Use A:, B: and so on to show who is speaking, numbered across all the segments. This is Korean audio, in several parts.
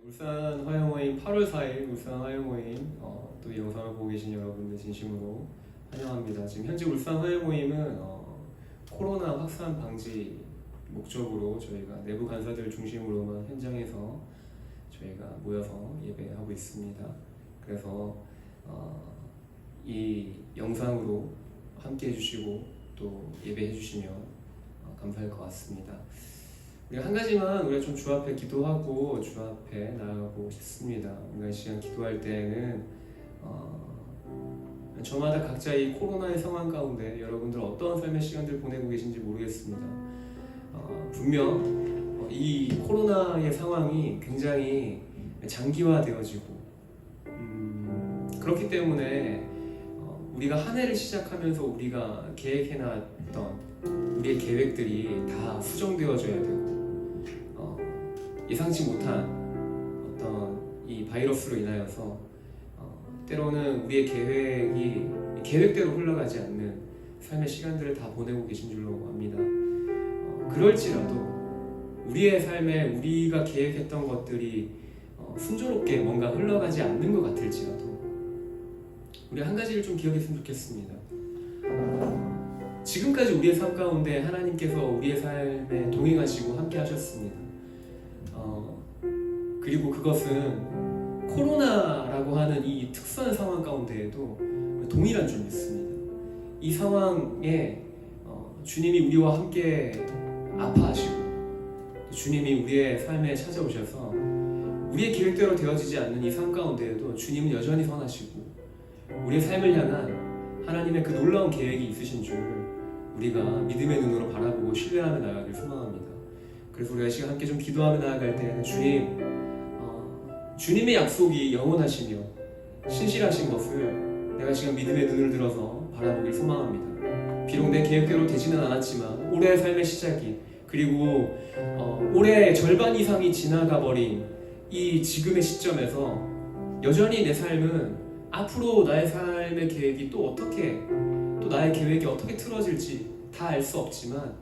A: 울산 화영호인 8월 4일 울산 화영호인 또 이 영상을 보고 계신 여러분들 진심으로 환영합니다. 지금 현재 울산 화영호임은 코로나 확산 방지 목적으로 저희가 내부 간사들 중심으로만 현장에서 저희가 모여서 예배하고 있습니다. 그래서 이 영상으로 함께 해주시고 또 예배해 주시면 감사할 것 같습니다. 우리가 한 가지만 우리가 좀 주 앞에 기도하고 주 앞에 나아가고 싶습니다. 우리가 이 시간 기도할 때에는 저마다 각자 이 코로나의 상황 가운데 여러분들 어떠한 삶의 시간들 보내고 계신지 모르겠습니다. 분명 이 코로나의 상황이 굉장히 장기화되어지고 그렇기 때문에 우리가 한 해를 시작하면서 우리가 계획해놨던 우리의 계획들이 다 수정되어져야 되고 예상치 못한 어떤 이 바이러스로 인하여서 때로는 우리의 계획이 계획대로 흘러가지 않는 삶의 시간들을 다 보내고 계신 줄로 압니다. 그럴지라도 우리의 삶에 우리가 계획했던 것들이 순조롭게 뭔가 흘러가지 않는 것 같을지라도 우리 한 가지를 좀 기억했으면 좋겠습니다. 지금까지 우리의 삶 가운데 하나님께서 우리의 삶에 동행하시고 함께 하셨습니다. 그리고 그것은 코로나라고 하는 이 특수한 상황 가운데에도 동일한 줄 믿습니다. 이 상황에 주님이 우리와 함께 아파하시고 주님이 우리의 삶에 찾아오셔서 우리의 계획대로 되어지지 않는 이 삶 가운데에도 주님은 여전히 선하시고 우리의 삶을 향한 하나님의 그 놀라운 계획이 있으신 줄 우리가 믿음의 눈으로 바라보고 신뢰하며 나아가길 소망합니다. 그래서 우리가 이 시간 함께 좀 기도하며 나아갈 때에는 주님의 약속이 영원하시며 신실하신 것을 내가 지금 믿음의 눈을 들어서 바라보길 소망합니다. 비록 내 계획대로 되지는 않았지만 올해의 삶의 시작이 그리고 올해 절반 이상이 지나가 버린 이 지금의 시점에서 여전히 내 삶은 앞으로 나의 삶의 계획이 또 어떻게 또 나의 계획이 어떻게 틀어질지 다 알 수 없지만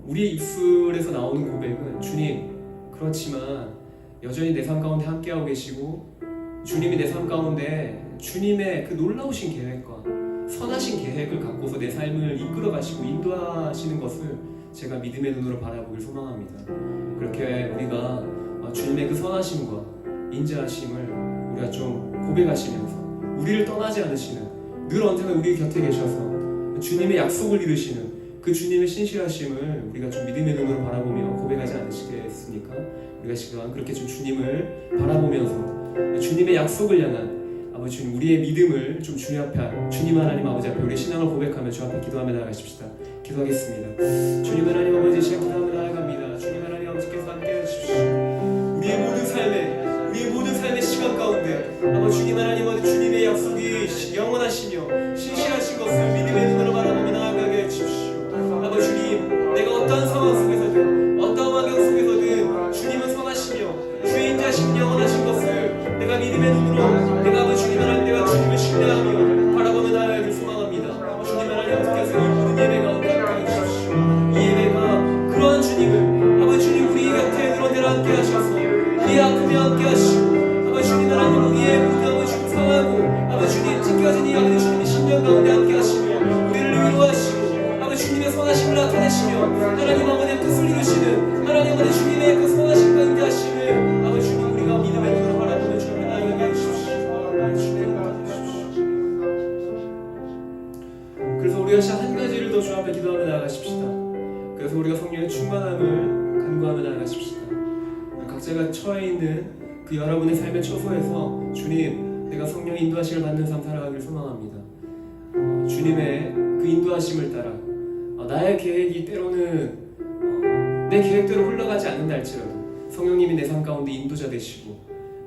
A: 우리의 입술에서 나오는 고백은 주님 그렇지만 여전히 내 삶 가운데 함께하고 계시고 주님이 내 삶 가운데 주님의 그 놀라우신 계획과 선하신 계획을 갖고서 내 삶을 이끌어 가시고 인도하시는 것을 제가 믿음의 눈으로 바라보길 소망합니다. 그렇게 우리가 주님의 그 선하심과 인자하심을 우리가 좀 고백하시면서 우리를 떠나지 않으시는 늘 언제나 우리 곁에 계셔서 주님의 약속을 이루시는 그 주님의 신실하심을 우리가 좀 믿음의 눈으로 바라보며 고백하지 않으시겠습니까? 우리가 지금 그렇게 좀 주님을 바라보면서 주님의 약속을 향한 아버지 주님 우리의 믿음을 좀 주님 앞에 주님 하나님 아버지 앞에 우리의 신앙을 고백하며 주 앞에 기도하며 나아가십시다. 기도하겠습니다. 주님 하나님 아버지 시작 기도하며 나아갑니다. 주님 하나님 아버지께서 함께해 주십시오. 우리의 모든 삶의 시간 가운데 아버지 주님 하나님 아버지 주님의 약속이 영원하시며 신실하신 것을 믿음의 눈으로 바라보며 나아가게 해주십시오. 아버지 주님 내가 어떠한 상황 속에서든 어떠한 환경 속에서든 주님은 선하시며 주의 인자하심 영원하신 것을 내가 믿음의 눈으로 내가 아버지 주님 하나님 내가 주님을 신뢰하며 바라보며 나아가길 소망합니다. 주님 하나님 아버지께서 이 모든 예배 가운데 함께해 주십시오. 이 예배가 그러한 주님을 아버지 주님 우리 곁에 늘어내라 함께 하셔서 우리의 아픔에 함께 하시고 아버지 주님 하나님 우리의 모든 아버지 주님 상하고 아버지 주님 찢겨진 이 아버지 주님의 심령 가운데 함께 하시며 우리를 위로하시고 아버지 주님의 선하심을 나타내시며 하나님 아버지의 뜻을 이루시는 하나님 아버지 주님의 그 선하심과 인자하심을 아버지 주님 우리가 믿음의 눈으로 바라보며 주님을 나아가게 해주십시오. 그래서 우리가 한 가지를 더 주 앞에 기도하며 나아가십시다. 그래서 우리가 성령의 충만함을 간구하며 나아가십시다. 각자가 처해 있는 그 여러분의 삶의 처소에서 주님 내가 성령의 인도하심을 받는 삶 살아가길 소망합니다. 주님의 그 인도하심을 따라 나의 계획이 때로는 내 계획대로 흘러가지 않는다 할지라도 성령님이 내 삶 가운데 인도자 되시고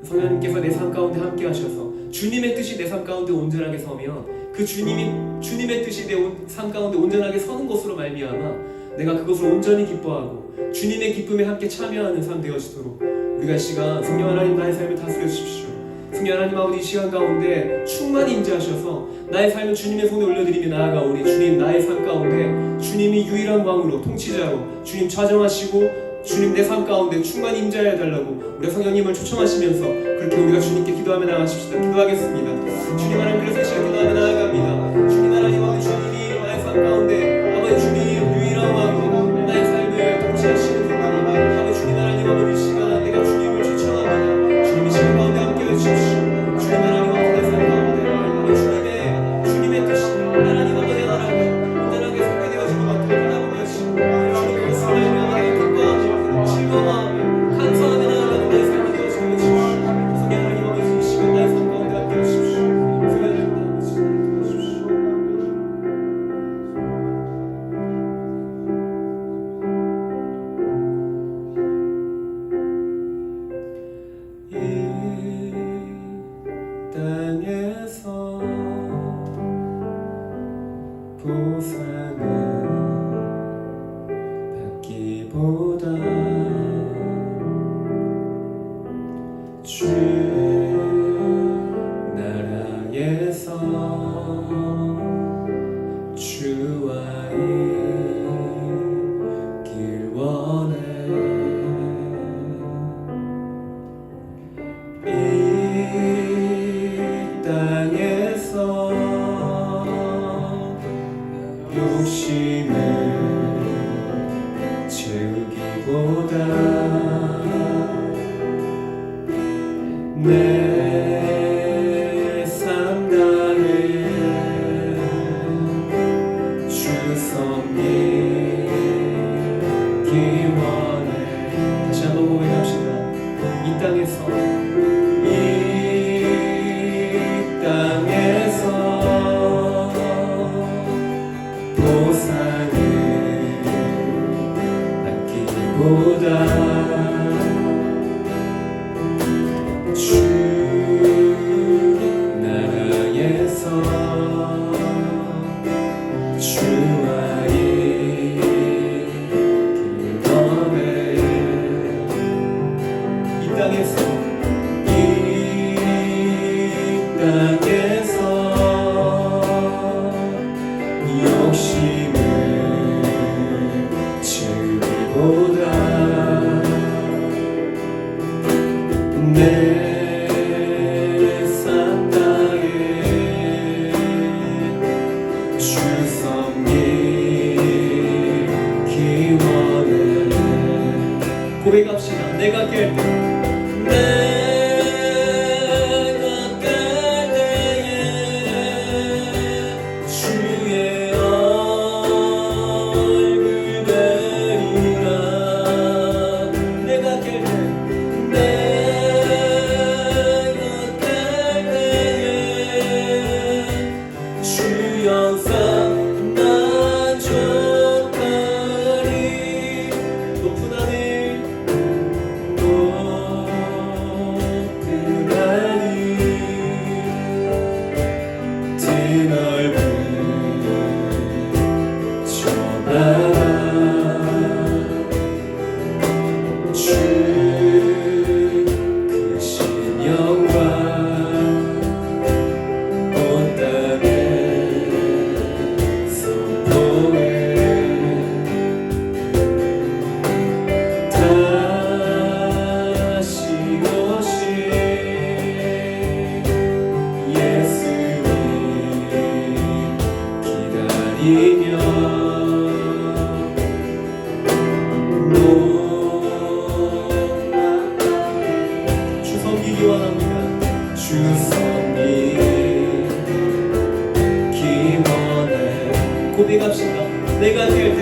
A: 성령님께서 내 삶 가운데 함께 하셔서 주님의 뜻이 내 삶 가운데 온전하게 서면 그 주님의 뜻이 내 삶 가운데 온전하게 서는 것으로 말미암아 내가 그것을 온전히 기뻐하고 주님의 기쁨에 함께 참여하는 삶 되어지도록 우리가 이 시간 성령 하나님 나의 삶을 다스려 주십시오. 성령 하나님 아버지 이 시간 가운데 충만히 임재하셔서 나의 삶을 주님의 손에 올려드리며 나아가오니 주님 나의 삶 가운데 주님이 유일한 왕으로 통치자로 주님 좌정하시고 주님 내 삶 가운데 충만히 임재하여 달라고 우리 성령님을 초청하시면서 그렇게 우리가 주님께 기도하며 나가십시다. 기도하겠습니다. 주님 하나님, 그래서 시간 기도하며 나아갑니다. 주님 하나님, 아버지 주님이 나의 삶 가운데 아버지 주님 유일함하고 나의 삶을 통치하시는 분이니 아버지 주님 하나님, 아버지 시간 내가 주님을 초청합니다. 주님이 시간 가운데 함께해 주십시오. 주님 하나님, 아버지 내 삶 가운데 아버지 주님의 뜻이 하나님 아버지 나라가 온전하게 성취되어지는 것 같도록 하나님 하시고 주님의 하나님 아버지 기뻐하고 즐거워하며 감사하며 나아가는 나의 삶이 되어지게 해주십시오. 성령 하나님 아버지 이 시간 나의 삶 가운데 함께해 주십시오. 성령님 아버지 도와주십시오. 이 땅에서 보상을 받기보다 주 나라에서 주와의 길 원해. 이 땅에서 욕심을 채우기보다 내 삶 다해 주 섬기기 원해. 다시 한번 고백합시다. 이 땅에서 보상을 받기보다 주 나라에서 주와의 길 원해. 이 땅에서 욕심을 채우기보다 내 삶 다해 주 섬기기 원해. 고백합시다. 내가 깰 때 주 섬기기 원합니다. 주 섬기기 원해. 고백합시다. 내가 될 때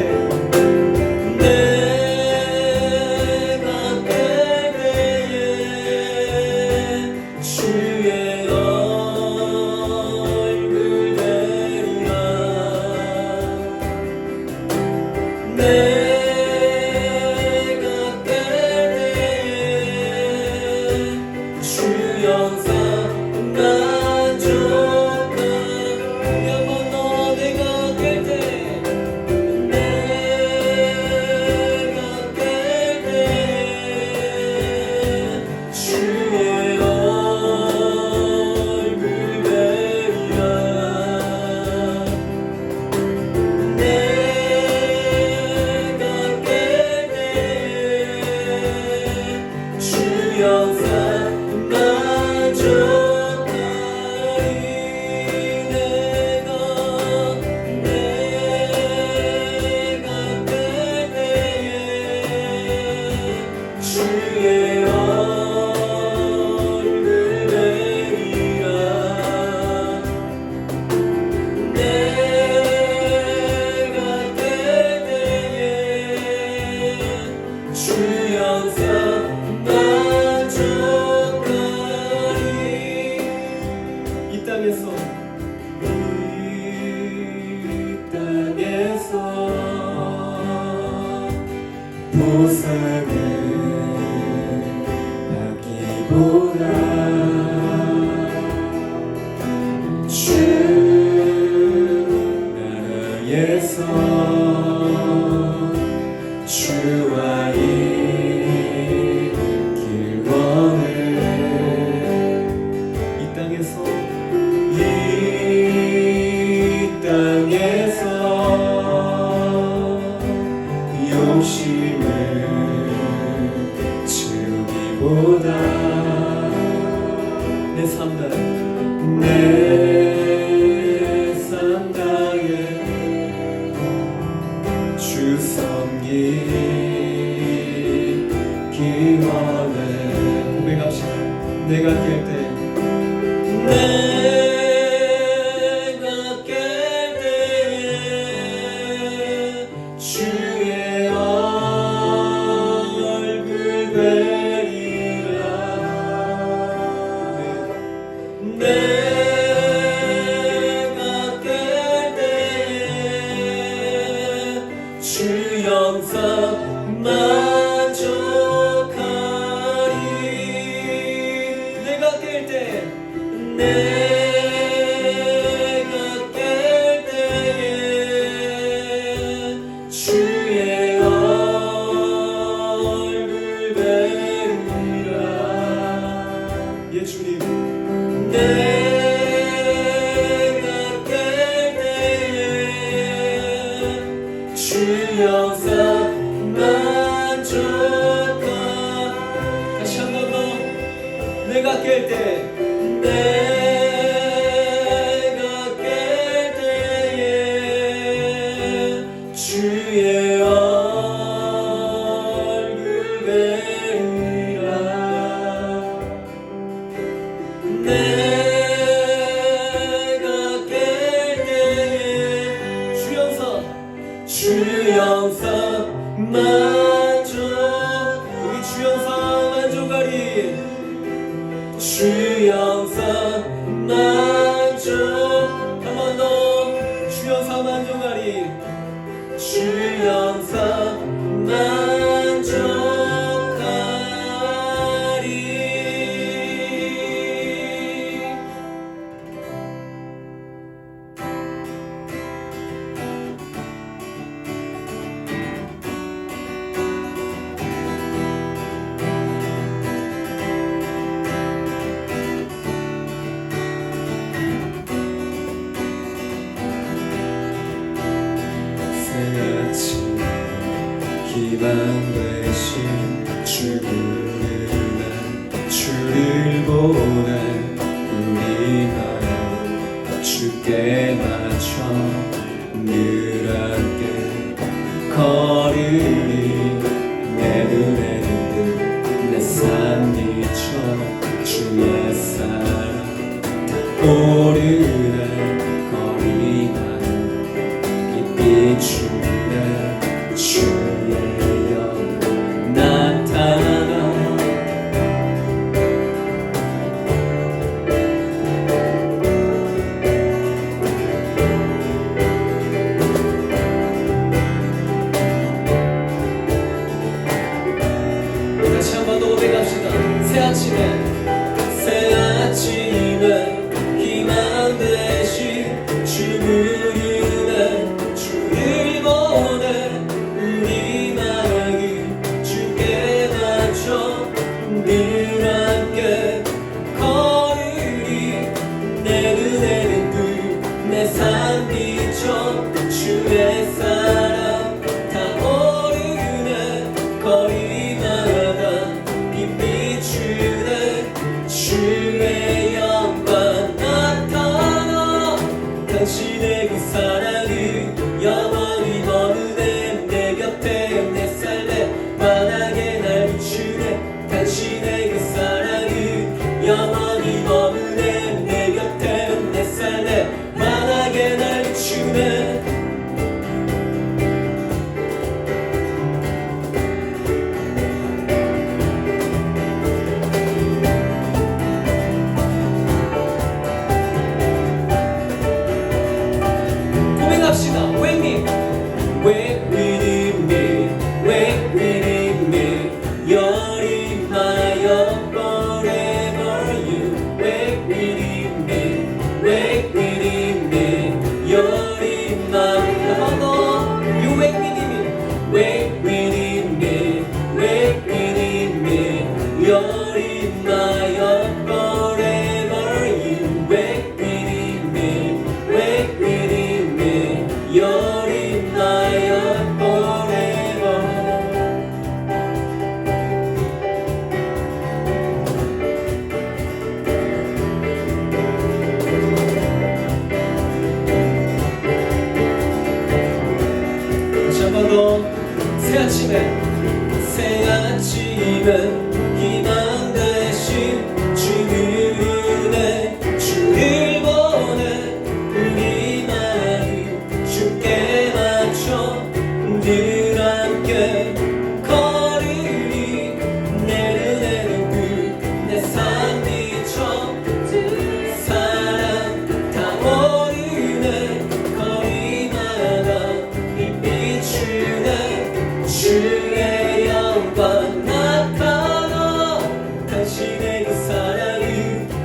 A: 주 나라에서 주와 이 길 원해 이 땅에서 욕심을 채우기보다 내 삶 다해 주 섬기기 원해 고백합시다. 내가 깰 때 주의 얼굴 뵈리라 내가 깰 때에 주 영상 만족하리 내가 깰 때 주의 얼굴 뵈리라 예 주님 내가 깰 때에 주 영상 만족하 다시 한 번 더 내가 깰 때 내가 깰 때에 주의 얼굴 뵈리라 내가 깰 때에 주 영상 만족 우리 주 영상 만족하리 주 영상 만족 한 번 더 주 영상 만족하리 주 영상 만족하리 새아침 희망 되신 주 부르는 주를 보내 우리 마음 주께 맞춰 늘 함께 걸으리 내 눈에는 내 삶 비춰 주의 사랑 오르네 거리만 비추네 주의 영 나타나 다시 한 번 더 고백합시다. 새 아침에 희망 되신 주 부르네 주를 보내 우리 마음이 주께 맞춰 늘 함께 걸으리 내 눈에는 내 삶 비춰 주의 사랑 다 오르네 거리마다 빛 비추네 주의 영광 나타나 당신의 그 사랑은 영원히 머무네 내 곁에 내 삶에 환하게 날 비추네 당신의 그 사랑은 영원히 머무네 내 곁에 내 삶에 환하게 날 비추네 고백합시다. When we need me 여린 마여 보내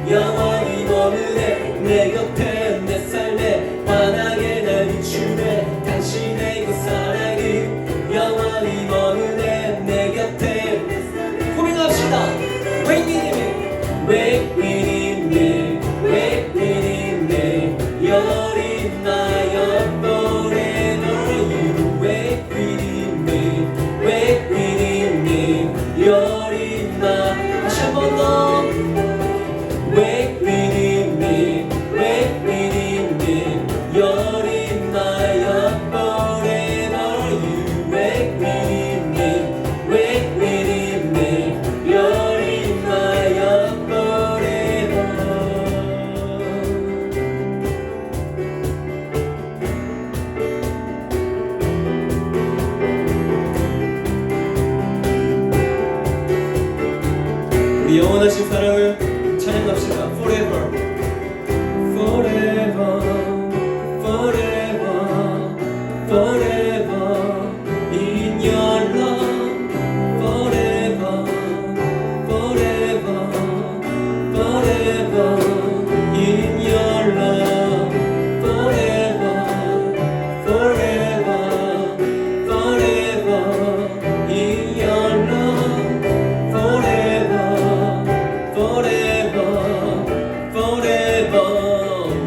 A: 영원히 머무네 내 곁에 내 삶에 환하게 날 비추네 당신의 그 사랑이 영원히 머무네 내 곁에 고백합시다. Wake with me, wake with me, wake with me. You're in my heart forever. You wake with me, wake with me. You're in my. 다시 한 번 더. Wake with me, wake with me. You're in my heart forever. You wake with me, wake with me. You're in my heart forever. 우리 영원하신 사랑을 찬양합시다. Forever, forever, forever, forever in your love. Forever, forever, forever in your love. Forever, forever, forever in your love. Forever, forever, forever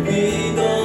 A: with all.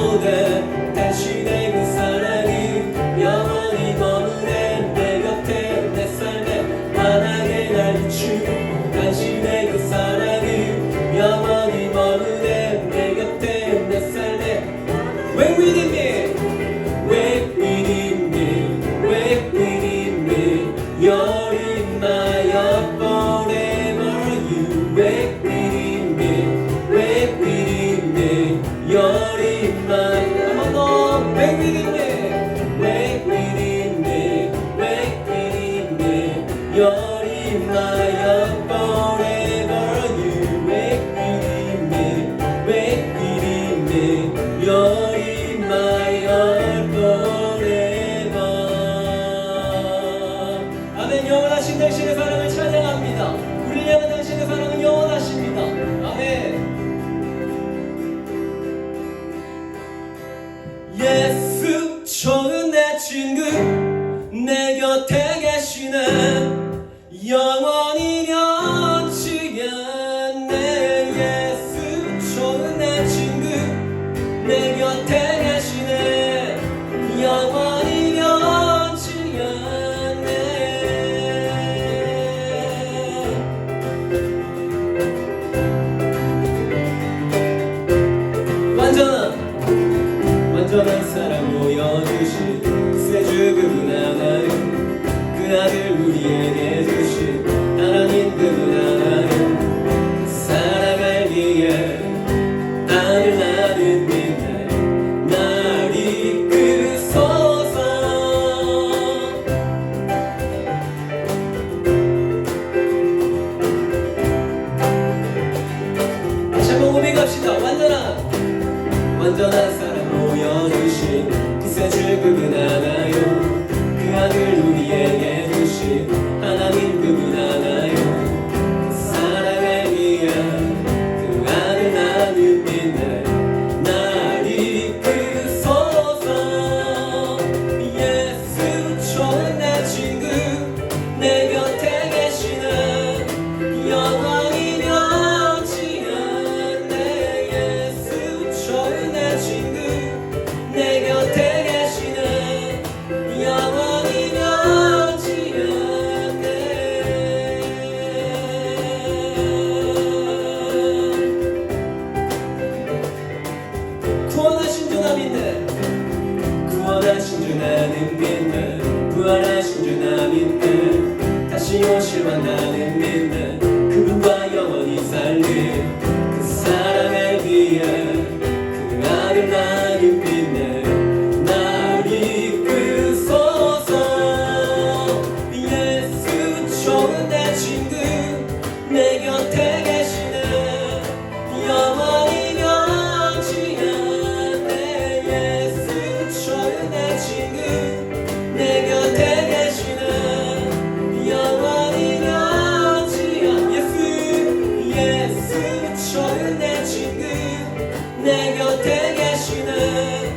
A: 내 곁에 계시는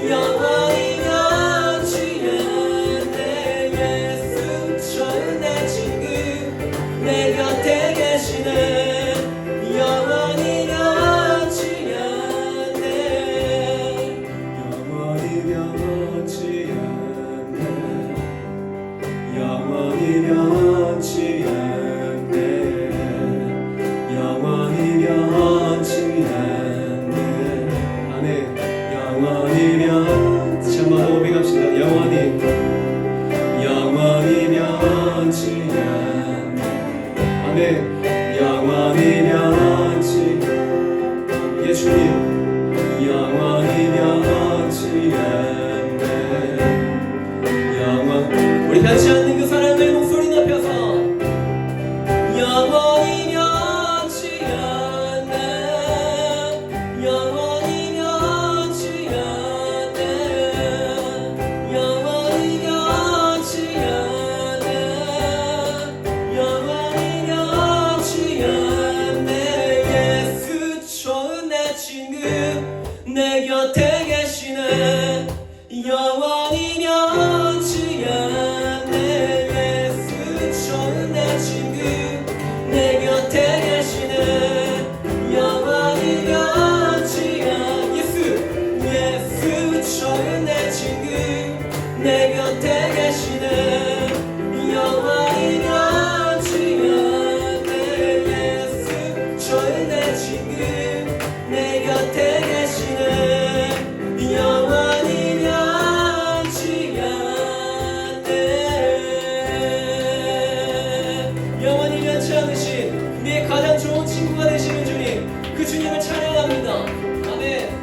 A: 영원히 변치 않네 예수 좋은 내 친구 내 곁에 계시는 영원히 변치 않네 영원히 변치 않네 영원히 변치 않네 영원히 변치 않네 아멘 영원히 변치 한번 고백합시다 영원히 변치 않네 아멘 영원히 변치 예수님 영원히 변치 않네 우리 변치 않는 그 사랑을 목소리 높여서 영원히 변치 않네 영원히 변치 않네 영원히 변치 않네 영원히 변치 않네 예수 좋은 내 친구 내 곁에 계시네 영원히 변치 않네 예수 좋은 내 친구 내 곁에 계시네 영원히 변치 않네 예수 좋은 내 친구 내 곁에 계시네 영원히 변치 않네 예수 좋은 내 친구 내 곁에 계시네 영원히 변치 않네 영원히 변치 않으신 우리의 가장 좋은 친구가 되시는 주님 그 주님을 찬양합니다 아멘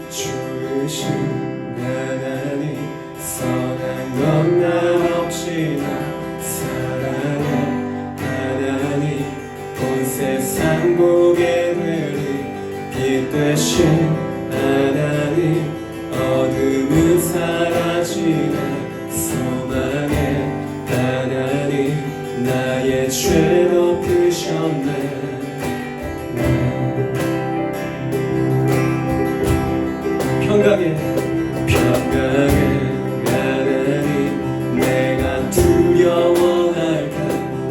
A: 주신 하나님 선한 건 난 없지만 사랑의 하나님 온 세상 무게들이 빛 되신 하나님 어둠은 사라지네 소망의 하나님 나의 죄 덮으셨네 평강의 하나님 내가 두려워할까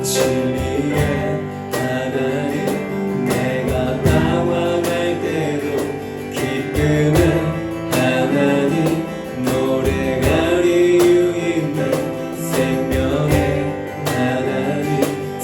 A: 진리의 하나님 내가 당황할 때도 기쁨의 하나님 노래가 이유 있는 생명의 하나님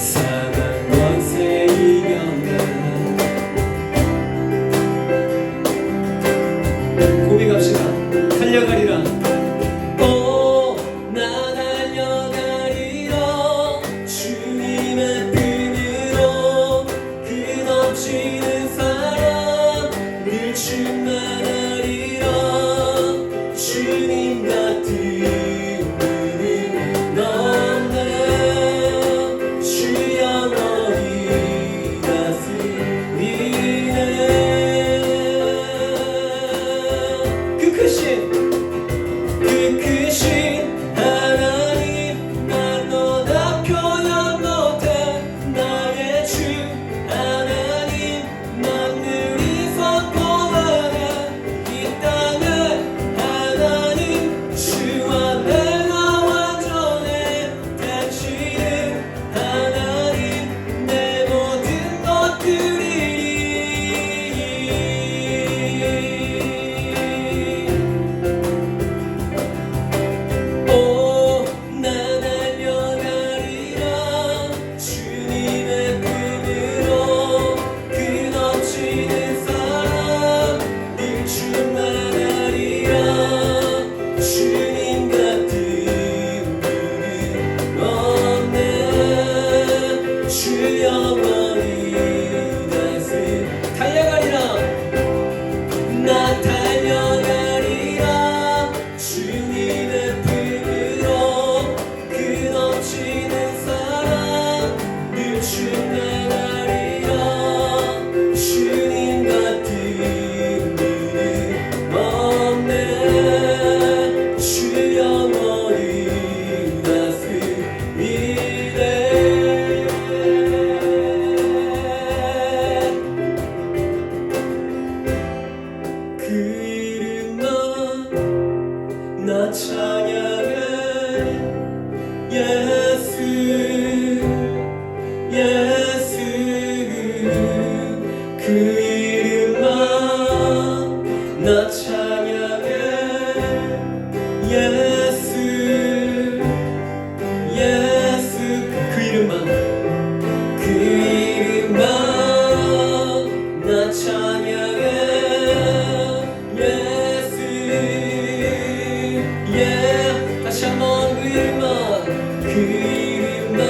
A: 이름만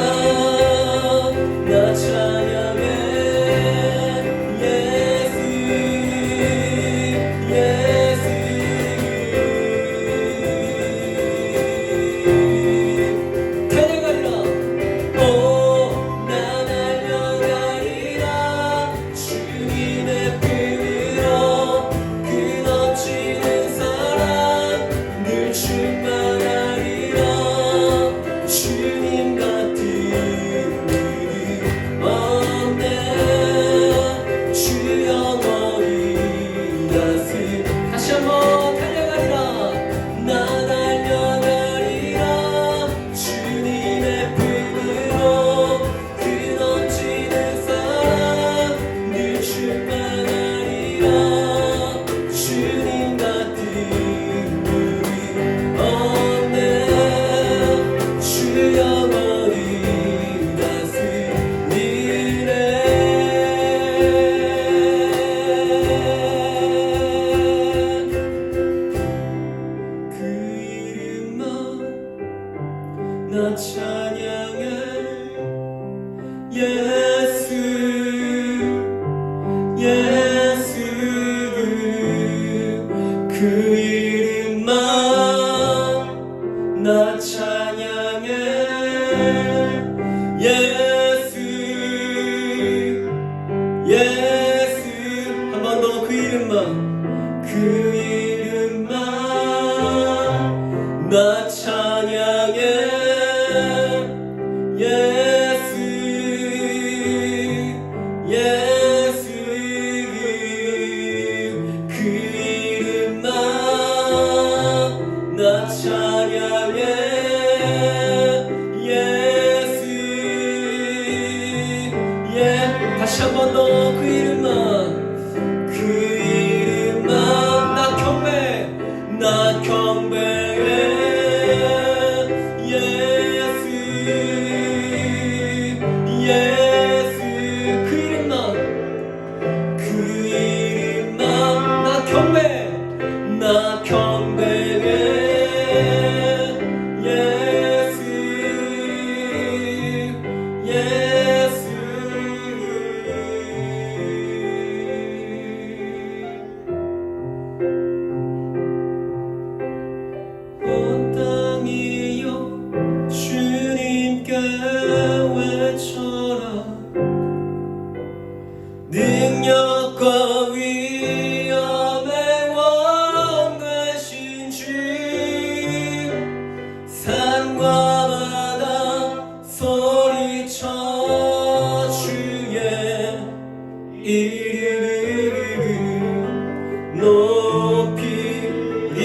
A: 나 찬양해. 예수 예수 달려가리라. 오 나 달려가리라. 주님의 품으로 그 넘치는 사랑 늘 충만하리라. 주님 같은 일이 없네. 주 영원히 다스 다시 한번 달려가리라. 나 달려가리라. 주님의 품으로 그 넘치는 사랑 늘 충만하리라. 주님 같은 분이 없네. 주 영원히 다스리네. 그 이름만 나 찬양해. 예수 예수 그 이름만 나 찬양해. 예수 예수 한 번 더 그 이름만 그 이름만 나 찬양해. 예수 예수 그 이름만 나 찬양해. 예수 예 다시 한 번 더 그 이름만 그 이름만 나 경배 나 경배해. 예수 예수 그 이름만 그 이름만 나 경배 나 경배해. 예수 예수 온 땅이여 주님께 외쳐라. 능력과 위엄의 왕 되신 주. 산과 바다 소리쳐 주의 이름을 높이리.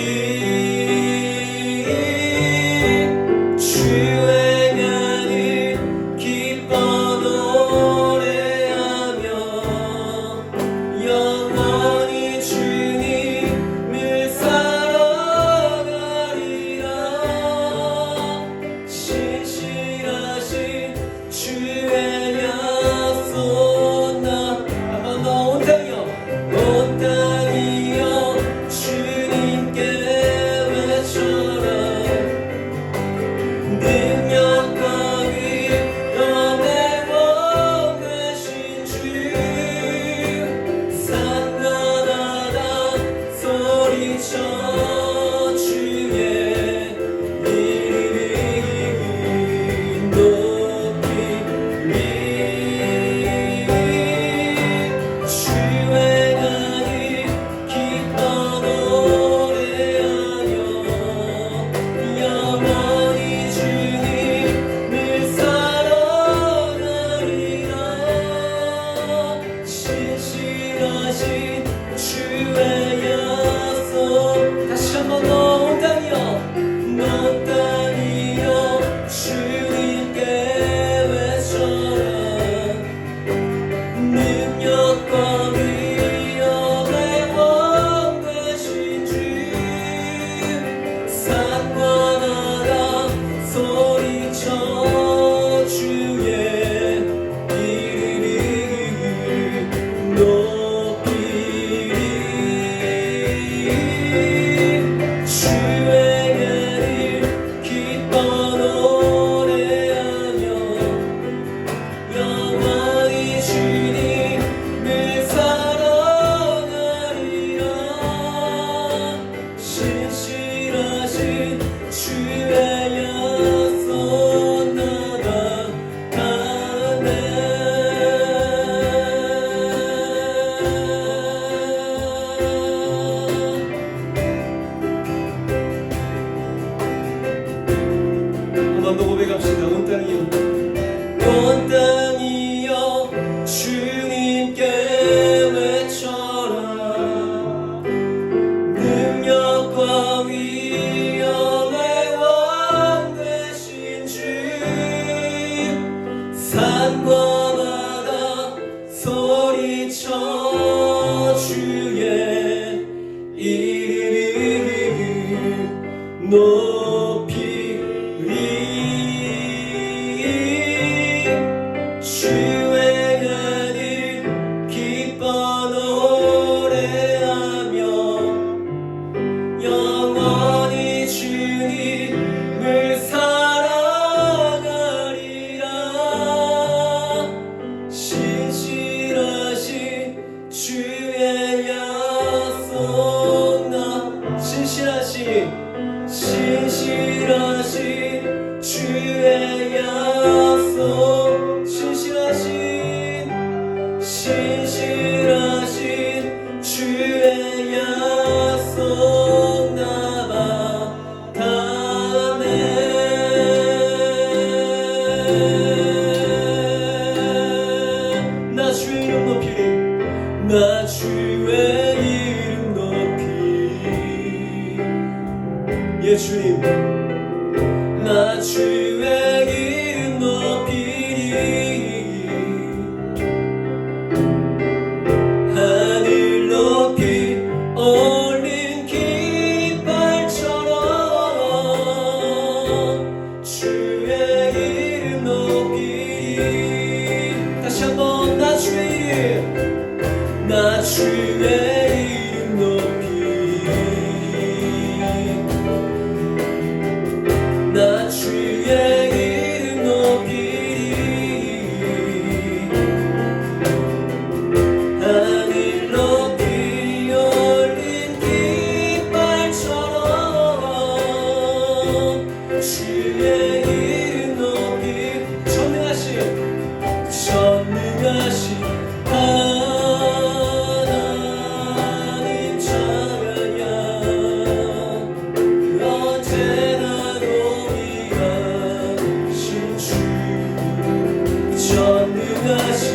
A: 주 행하는 기뻐 노래하며 영원히 주님을 사랑하리라. 신실하신 주의 약속 나 한 번 더 온 땅이여 온 땅이여 주님께 외쳐라. 능력과 위엄의 왕 되신 주. 산과 바다 소리쳐 주의 이름 높이리. 주 행하는 기뻐 노래하며 영원히 주님을 주의 이름 높이리 하늘 높이 올린 깃발처럼 주의 이름 높이리 다시 한번 나 주의 이름 나 주의 이름 높이리 나 주의 이름 높이리 하늘 높이 올린 깃발처럼 주의 이름 높이 전능하신 하나님 찬양 언제나 동일하신 주 전능하신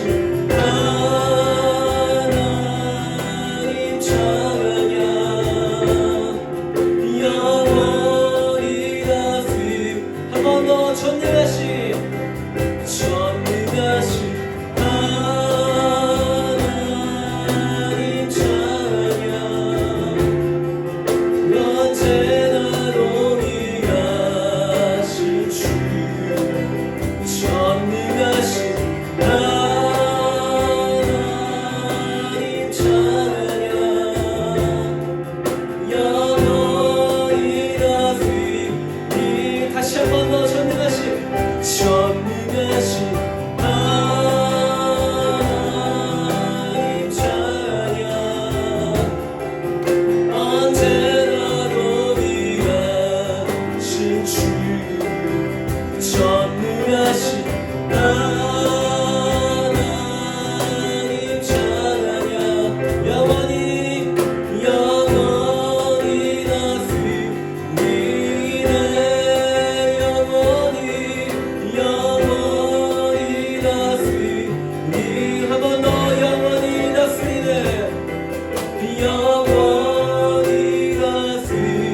A: 하나님 찬양 영원히 다스림 한 번 더 전능하신 하나님 찬양 언제나 동일하신 주 전능하신 하나님 찬양 영원히 다스리니 다시 한 번 더 전능하신 하나님 찬양 언제나 동일하신 주 전능하신 하나님 찬양 영원히 다스리네 영원히 다스리니 한 번 더 영원히 다스리네 영원히 다스리네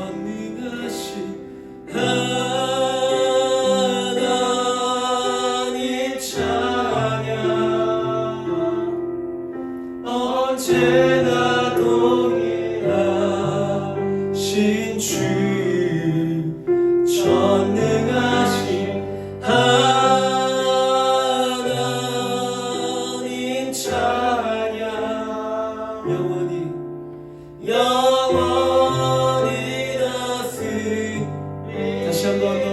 A: 전능하신 하나님 찬양 언제나 동일하신 주 전능하신 하나님 찬양 영원히 다스리네 다시 한 번 더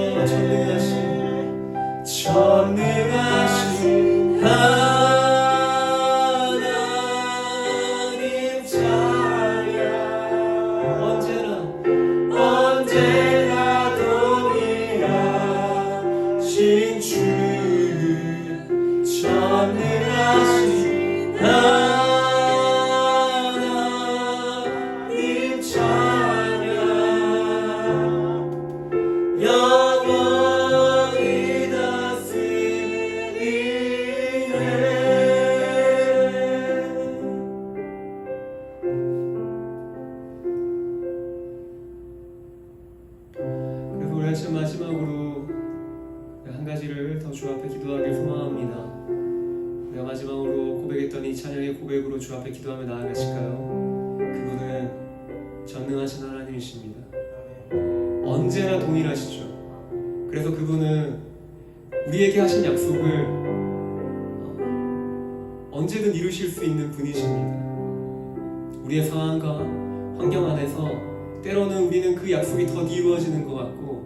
A: 전능하신 하나님 찬양 언제나 동일하신 주 전능하신 하나님 찬양 영원히 다스리네 그래서 우리 아침 마지막으로 한 가지를 더 주 앞에 기도하길 소망합니다. 내가 마지막으로 고백했던 이 찬양의 고백으로 주 앞에 기도하며 나아가실까요? 그분은 전능하신 하나님이십니다. 언제나 동일하시죠. 그래서 그분은 우리에게 하신 약속을 언제든 이루실 수 있는 분이십니다. 우리의 상황과 환경 안에서 때로는 우리는 그 약속이 더 이루어지는 것 같고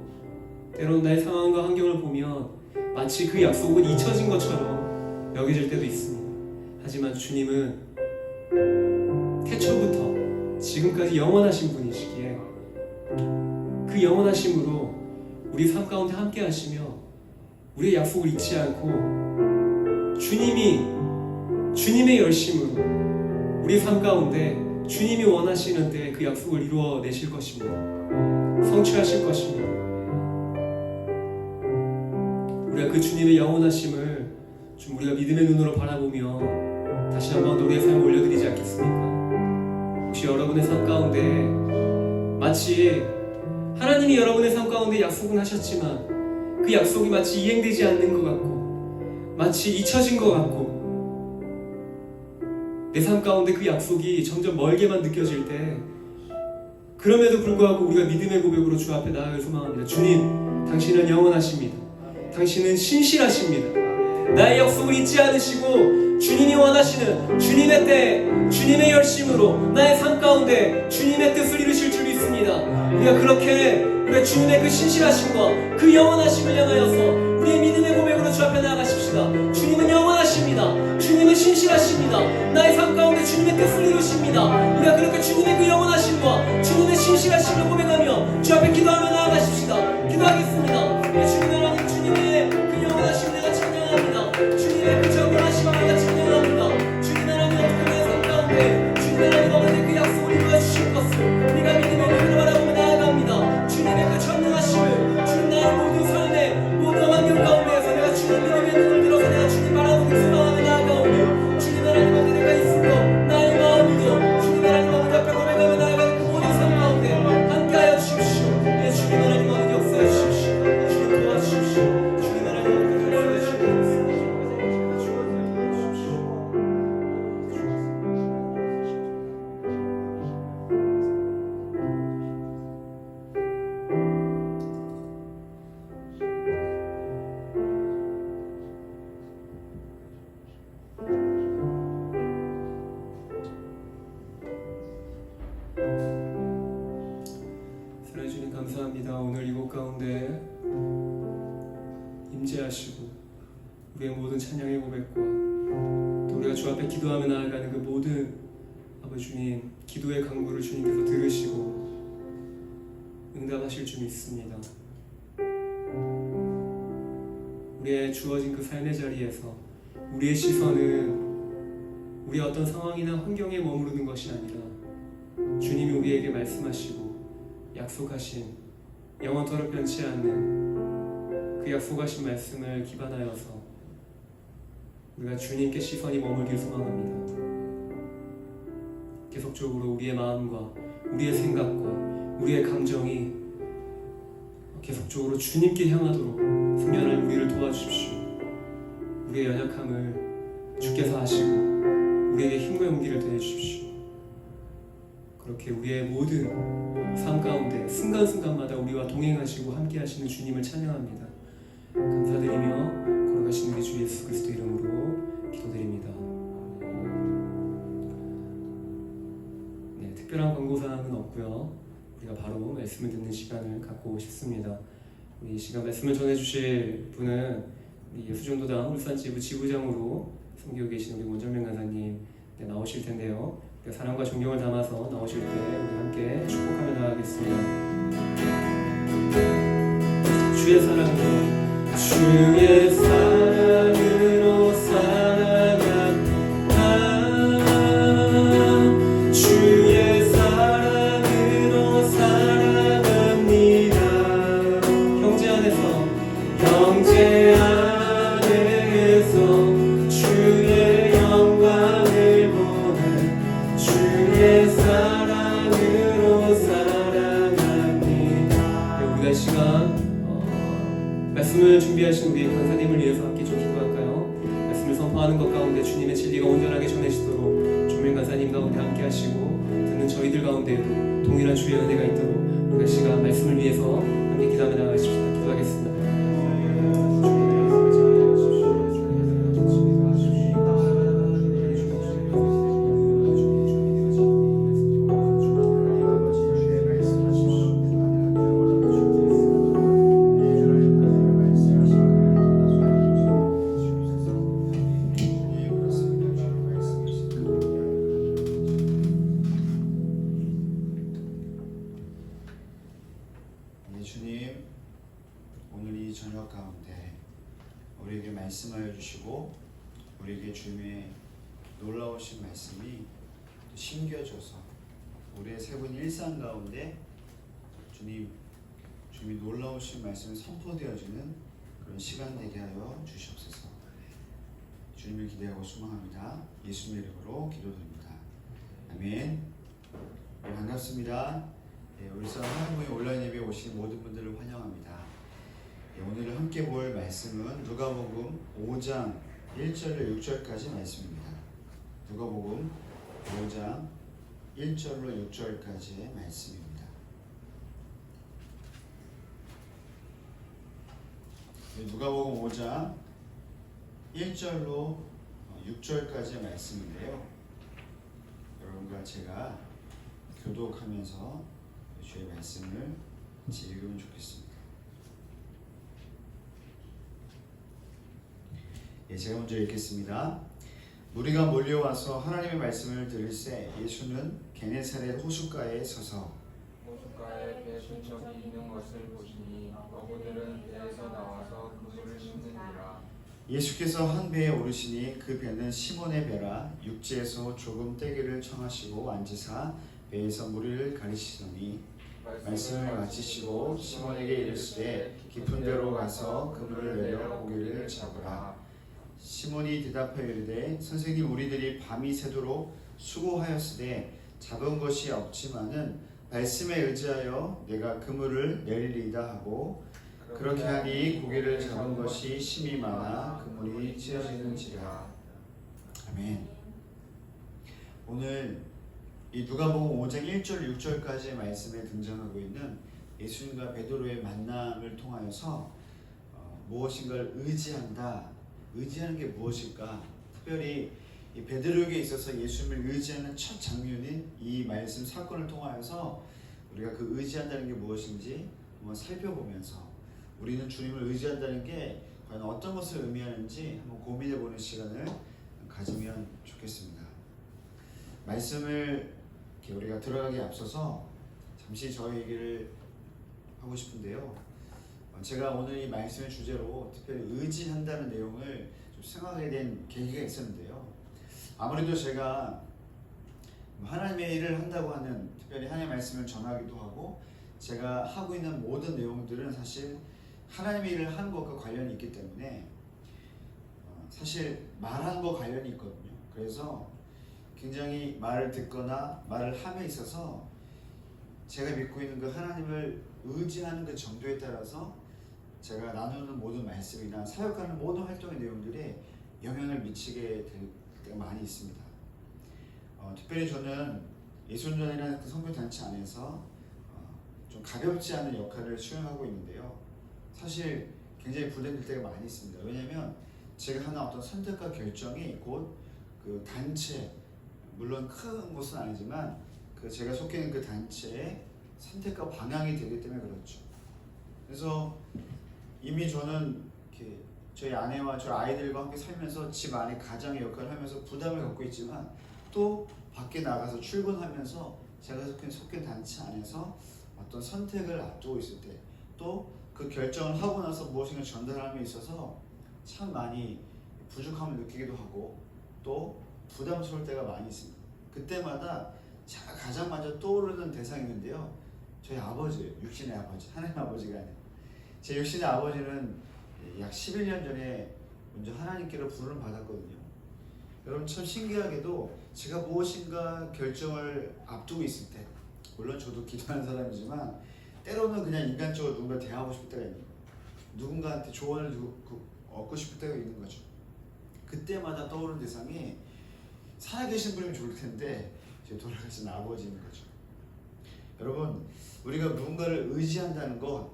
A: 때로는 나의 상황과 환경을 보면 마치 그 약속은 잊혀진 것처럼 여겨질 때도 있습니다. 하지만 주님은 태초부터 지금까지 영원하신 분이시기에 그 영원하심으로 우리 삶 가운데 함께 하시며 우리의 약속을 잊지 않고 주님의 열심으로 우리 삶 가운데 주님이 원하시는 때 그 약속을 이루어내실 것입니다. 성취하실 것입니다. 우리가 그 주님의 영원하심을 좀 우리가 믿음의 눈으로 바라보며 다시 한번 우리의 삶을 올려드리지 않겠습니까? 혹시 여러분의 삶 가운데 마치 하나님이 여러분의 삶 가운데 약속은 하셨지만 그 약속이 마치 이행되지 않는 것 같고 마치 잊혀진 것 같고 내 삶 가운데 그 약속이 점점 멀게만 느껴질 때 그럼에도 불구하고 우리가 믿음의 고백으로 주 앞에 나아갈 소망합니다. 주님, 당신은 영원하십니다. 당신은 신실하십니다. 나의 약속을 잊지 않으시고 주님이 원하시는 주님의 때, 주님의 열심으로 나의 삶 가운데 주님의 뜻을 이루실 줄 믿습니다. 우리가 그렇게 우리가 주님의 그 신실하심과 그 영원하심을 향하여서 우리의 믿음의 고백으로 주 앞에 나아가십시다. 주님은 영원하십니다. 주님은 신실하십니다. 나의 삶 가운데 주님의 뜻을 이루십니다. 우리가 그렇게 주님의 그 영원하심과 주님의 신실하심을 고백하며 주 앞에 기도하며 나아가십시다. 기도하겠습니다. 주님 하나님, 주님의 그 영원하심 내가 찬양합니다. 주님의 그 정결하심을 내가 찬양합니다. 주님 하나님, 어떻게 내 삶 가운데 주님 하나님 어느새 그 약속을 이루어 주실 것을 우리가 믿음의 눈으로 바라보며 나아갑니다. 주님의 그 전능하심을 주님 나의 모든 삶에 모든 환경 가운데에서 내가 주님 믿음의 눈을 들어서 내가 주님 바라보며 소망하며 나아가오니 주님 하나님 앞에 내가 있으며 나의 마음으로 주님 하나님 앞에 고백하며 나아가는 그 모든 삶 가운데 함께하여 주십시오. 예, 주님 하나님 아버지 역사해 주십시오. 주님 도와주십시오. 주님 하나님 아버지 역사해 주십시오. 사랑해 주님 감사합니다. 오늘 이곳 가운데 임재하시고 우리의 모든 찬양의 고백과 또 우리가 주 앞에 기도하며 나아가는 그 모든 아버지 주님 기도의 간구를 주님께서 들으시고 응답하실 줄 믿습니다. 우리의 주어진 그 삶의 자리에서 우리의 시선은 우리의 어떤 상황이나 환경에 머무르는 것이 아니라 주님이 우리에게 말씀하시고 약속하신 영원토록 변치 않는 그 약속하신 말씀을 기반하여서 우리가 주님께 시선이 머물길 소망합니다. 계속적으로 우리의 마음과 우리의 생각과 우리의 감정이 계속적으로 주님께 향하도록 승연할 우리를 도와주십시오. 우리의 연약함을 주께서 아시고 우리에게 힘과 용기를 더해주십시오. 그렇게 우리의 모든 삶 가운데 순간순간마다 우리와 동행하시고 함께하시는 주님을 찬양합니다. 감사드리며 걸어가시는 우리 주 예수 그리스도 이름으로 기도드립니다. 네, 특별한 광고사항은 없고요. 우리가 바로 말씀을 듣는 시간을 갖고 싶습니다. 우리 이 시간 말씀을 전해주실 분은 우리 예수전도당 울산지부 지부장으로 섬기고 계신 우리 원정명 간사님 나오실 텐데요. 사랑과 존경을 담아서 나오실 때 우리 함께 축복하며 나가겠습니다. 주의 사랑으로 주의 사랑으로 살아갑니다. 주의 사랑으로 살아갑니다. 형제 안에서 주의 영광을 보는 주의 사랑으로 살아갑니다. 우리가 시간 말씀을 준비하신 우리 강사님을 위해서 함께 좀 기도할까요? 말씀을 선포하는 것 가운데 주님의 진리가 온전하게 전해지도록 조명 강사님 가운데 함께 하시고 듣는 저희들 가운데에도 동일한 주의 은혜가 있도록 우리가 시간 말씀을 위해서 함께 기도하며 나가십시다. 기도하겠습니다.
B: 주님, 오늘 이 저녁 가운데 우리에게 말씀하여 주시고 우리에게 주님의 놀라우신 말씀이 심겨져서 우리의 세분 일상 가운데 주님이 놀라우신 말씀이 선포되어지는 그런 시간 되게 하여 주시옵소서. 주님을 기대하고 소망합니다. 예수님의 이름으로 기도드립니다. 아멘. 네, 반갑습니다. 네, 울산 하나님의 온라인 예배에 오신 모든 분들을 환영합니다. 네, 오늘 함께 볼 말씀은 누가복음 5장 1절로 6절까지 말씀입니다. 누가복음 5장 1절로 6절까지의 말씀입니다. 누가복음 5장 1절로 6절까지의 말씀인데요. 여러분과 제가 교독하면서 주의 말씀을 같이 읽으면 좋겠습니다. 제가 먼저 읽겠습니다. 무리가 몰려와서 하나님의 말씀을 들을새 예수는 게네사렛 호숫가에 서서
C: 호숫가에 배 순척이 있는 것을 보시니 어부들은 배에서 나와서 그물을 씹느니라.
B: 예수께서 한 배에 오르시니 그 배는 시몬의 배라. 육지에서 조금 떼기를 청하시고 앉으사 배에서 무리를 가르치시더니 말씀을 마치시고 시몬에게 이르시되 깊은 데로 가서 그물을 내려 고기를 잡으라. 시몬이 대답하여 이르되 선생님, 우리들이 밤이 새도록 수고하였으되 잡은 것이 없지만은 말씀에 의지하여 내가 그물을 내리리이다 하고 그렇게 하니 고기를 잡은 것이 심히 많아 그물이 찢어지는지라. 아멘. 오늘 이 누가복음 5장 1절 6절까지의 말씀에 등장하고 있는 예수님과 베드로의 만남을 통하여서 무엇인가를 의지한다. 의지하는 게 무엇일까? 특별히 이 베드로에게 있어서 예수님을 의지하는 첫 장면인 이 말씀 사건을 통하여서 우리가 그 의지한다는 게 무엇인지 한번 살펴보면서 우리는 주님을 의지한다는 게 과연 어떤 것을 의미하는지 한번 고민해보는 시간을 가지면 좋겠습니다. 말씀을 이렇게 우리가 들어가기에 앞서서 잠시 저희 얘기를 하고 싶은데요. 제가 오늘 이 말씀의 주제로 특별히 의지한다는 내용을 좀 생각하게 된 계기가 있었는데요. 아무래도 제가 하나님의 일을 한다고 하는, 특별히 하나님의 말씀을 전하기도 하고 제가 하고 있는 모든 내용들은 사실 하나님의 일을 하는 것과 관련이 있기 때문에 사실 말하는 거 관련이 있거든요. 그래서 굉장히 말을 듣거나 말을 함에 있어서 제가 믿고 있는 그 하나님을 의지하는 그 정도에 따라서 제가 나누는 모든 말씀이나 사역하는 모든 활동의 내용들이 영향을 미치게 될 때가 많이 있습니다. 특별히 저는 예수전이라는 그 선교단체 안에서 좀 가볍지 않은 역할을 수행하고 있는데요. 사실 굉장히 부담될 때가 많이 있습니다. 왜냐하면 제가 하는 어떤 선택과 결정이 곧 그 단체, 물론 큰 곳은 아니지만 그 제가 속해 있는 그 단체의 선택과 방향이 되기 때문에 그렇죠. 그래서 이미 저는 이렇게 저희 아내와 저희 아이들과 함께 살면서 집 안에 가장의 역할을 하면서 부담을 갖고 있지만 또 밖에 나가서 출근하면서 제가 속해 단체 안에서 어떤 선택을 앞두고 있을 때 또 그 결정을 하고 나서 무엇인가 전달함에 있어서 참 많이 부족함을 느끼기도 하고 또 부담스러울 때가 많이 있습니다. 그때마다 제가 가장 먼저 떠오르는 대상이 있는데요. 저희 아버지예요. 육신의 아버지, 하나님 아버지가 아니에요. 제 육신의 아버지는 약 11년 전에 먼저 하나님께로 부름을 받았거든요. 여러분, 참 신기하게도 제가 무엇인가 결정을 앞두고 있을 때, 물론 저도 기도하는 사람이지만 때로는 그냥 인간적으로 누군가 대하고 싶을 때가 있는 거예요. 누군가한테 조언을 얻고 싶을 때가 있는 거죠. 그때마다 떠오르는 대상이 살아계신 분이면 좋을 텐데 이제 돌아가신 아버지인 거죠. 여러분, 우리가 누군가를 의지한다는 것,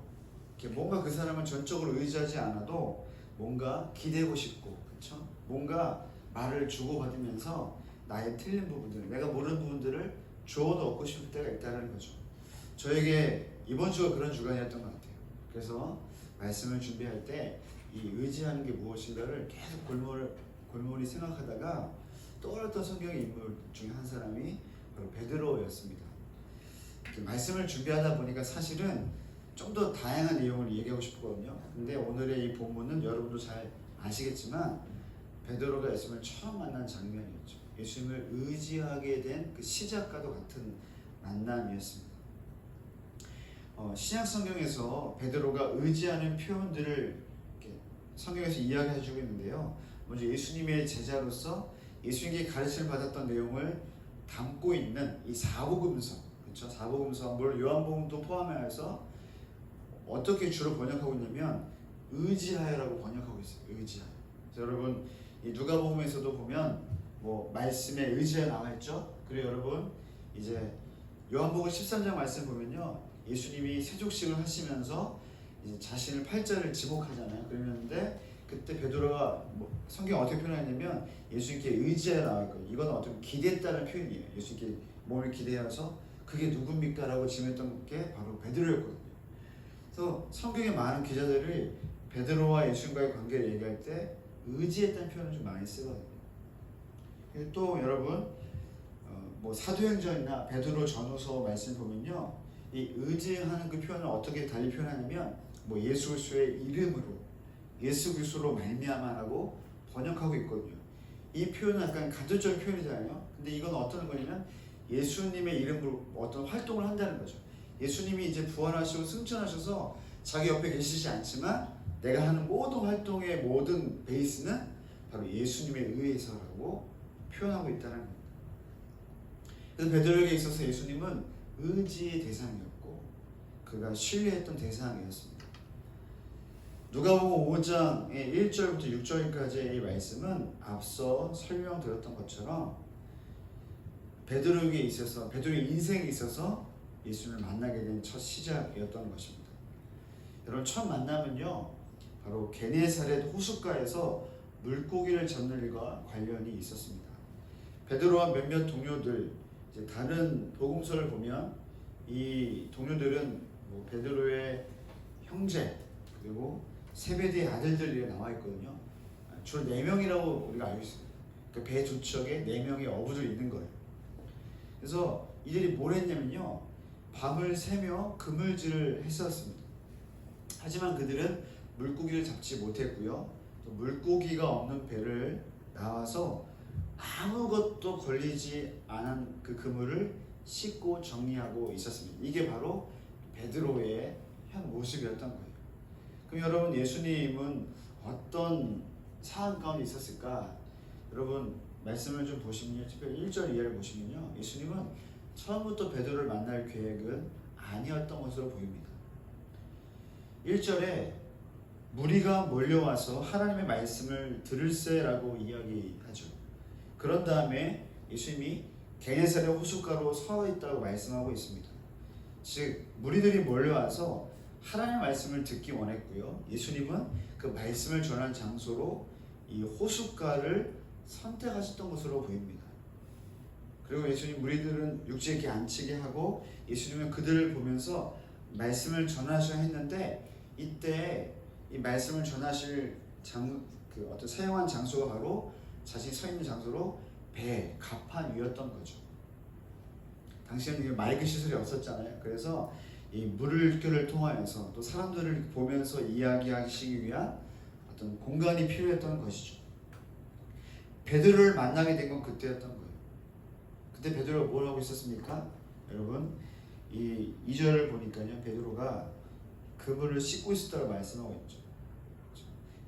B: 뭔가 그 사람을 전적으로 의지하지 않아도 뭔가 기대고 싶고, 그렇죠? 뭔가 말을 주고받으면서 나의 틀린 부분들, 내가 모르는 부분들을 조언을 얻고 싶을 때가 있다는 거죠. 저에게 이번 주가 그런 주간이었던 것 같아요. 그래서 말씀을 준비할 때 이 의지하는 게 무엇인가를 계속 골몰이 생각하다가 떠올랐던 성경의 인물 중에 한 사람이 바로 베드로였습니다. 말씀을 준비하다 보니까 사실은 좀 더 다양한 내용을 얘기하고 싶거든요. 근데 오늘의 이 본문은 여러분도 잘 아시겠지만 베드로가 예수님을 처음 만난 장면이었죠. 예수님을 의지하게 된 그 시작과도 같은 만남이었습니다. 신약 성경에서 베드로가 의지하는 표현들을 이렇게 성경에서 이야기해주고 있는데요. 먼저 예수님의 제자로서 예수님께 가르침을 받았던 내용을 담고 있는 이 사복음서, 그렇죠? 사복음서, 물론 요한복음도 포함해서 어떻게 주로 번역하고 있냐면 의지하여라고 번역하고 있어요. 의지하여. 그래서 여러분 이 누가복음에서도 보면 뭐 말씀에 의지하여 나와 있죠. 그리고 여러분 이제 요한복음 13장 말씀 보면요, 예수님이 세족식을 하시면서 이제 자신을 팔자를 지목하잖아요. 그러는데 그때 베드로가 성경 어떻게 표현하냐면 예수님께 의지하여 나와 있거든요. 이건 어떻게 기대했다는 표현이에요. 예수님께 몸을 기대어서 그게 누굽니까? 라고 질문했던 게 바로 베드로였거든요. 그래서 성경의 많은 기자들이 베드로와 예수님과의 관계를 얘기할 때 의지했다는 표현을 좀 많이 쓰거든요. 또 여러분 뭐 사도행전이나 베드로 전후서 말씀 보면요, 이 의지하는 그 표현을 어떻게 달리 표현하냐면 뭐 예수 그리스도의 이름으로, 예수 그리스도로 말미암아라고 번역하고 있거든요. 이 표현은 약간 간접적인 표현이잖아요. 근데 이건 어떤 거냐면 예수님의 이름으로 어떤 활동을 한다는 거죠. 예수님이 이제 부활하시고 승천하셔서 자기 옆에 계시지 않지만 내가 하는 모든 활동의 모든 베이스는 바로 예수님에 의해서라고 표현하고 있다는 겁니다. 그래서 베드로에게 있어서 예수님은 의지의 대상이었고 그가 신뢰했던 대상이었습니다. 누가복음 5장의 1절부터 6절까지의 이 말씀은 앞서 설명드렸던 것처럼 베드로에게 있어서, 베드로의 인생에 있어서 예수님을 만나게 된 첫 시작이었던 것입니다. 여러분 첫 만남은요, 바로 게네사렛 호숫가에서 물고기를 잡는 일과 관련이 있었습니다. 베드로와 몇몇 동료들, 이제 다른 복음서를 보면 이 동료들은 뭐 베드로의 형제 그리고 세베대의 아들들이 나와 있거든요. 주로 4명이라고 우리가 알고 있어요. 그 배 두 척에 4명의 어부들이 있는 거예요. 그래서 이들이 뭘 했냐면요, 밤을 새며 그물질을 했었습니다. 하지만 그들은 물고기를 잡지 못했고요, 또 물고기가 없는 배를 나와서 아무것도 걸리지 않은 그 그물을 씻고 정리하고 있었습니다. 이게 바로 베드로의 현 모습이었던 거예요. 그럼 여러분 예수님은 어떤 상황 가운데 있었을까? 여러분 말씀을 좀 보시면요, 특별히 1절 이하를 보시면요, 예수님은 처음부터 베드로를 만날 계획은 아니었던 것으로 보입니다. 1절에 무리가 몰려와서 하나님의 말씀을 들을세라고 이야기하죠. 그런 다음에 예수님이 게네사렛 호숫가로 서 있다고 말씀하고 있습니다. 즉 무리들이 몰려와서 하나님의 말씀을 듣기 원했고요, 예수님은 그 말씀을 전한 장소로 이 호숫가를 선택하셨던 것으로 보입니다. 그리고 예수님 무리들은 육지에 이렇게 앉히게 하고 예수님은 그들을 보면서 말씀을 전하셔야 했는데, 이때 이 말씀을 전하실 그 어떤 사용한 장소가 바로 자신이 서 있는 장소로 배, 갑판 위였던 거죠. 당시에는 마이크 시설이 없었잖아요. 그래서 이 물결을 통하여서 또 사람들을 보면서 이야기하시기 위한 어떤 공간이 필요했던 것이죠. 베드로를 만나게 된 건 그때였던 거예요. 그때 베드로가 뭘 하고 있었습니까? 여러분 이 2절을 보니까요, 베드로가 그물을 씻고 있었다고 말씀하고 있죠.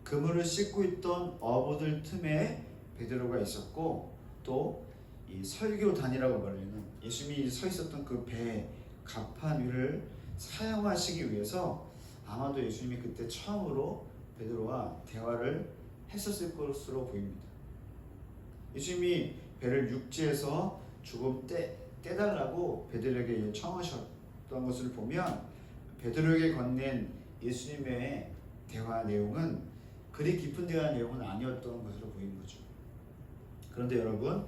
B: 그물을 씻고 있던 어부들 틈에 베드로가 있었고, 또 이 설교단이라고 불리는 예수님이 서 있었던 그 배 갑판 위를 사용하시기 위해서 아마도 예수님이 그때 처음으로 베드로와 대화를 했었을 것으로 보입니다. 예수님이 배를 육지에서 조금 떼달라고 베드로에게 청하셨던 것을 보면 베드로에게 건넨 예수님의 대화 내용은 그리 깊은 대화 내용은 아니었던 것으로 보이는 거죠. 그런데 여러분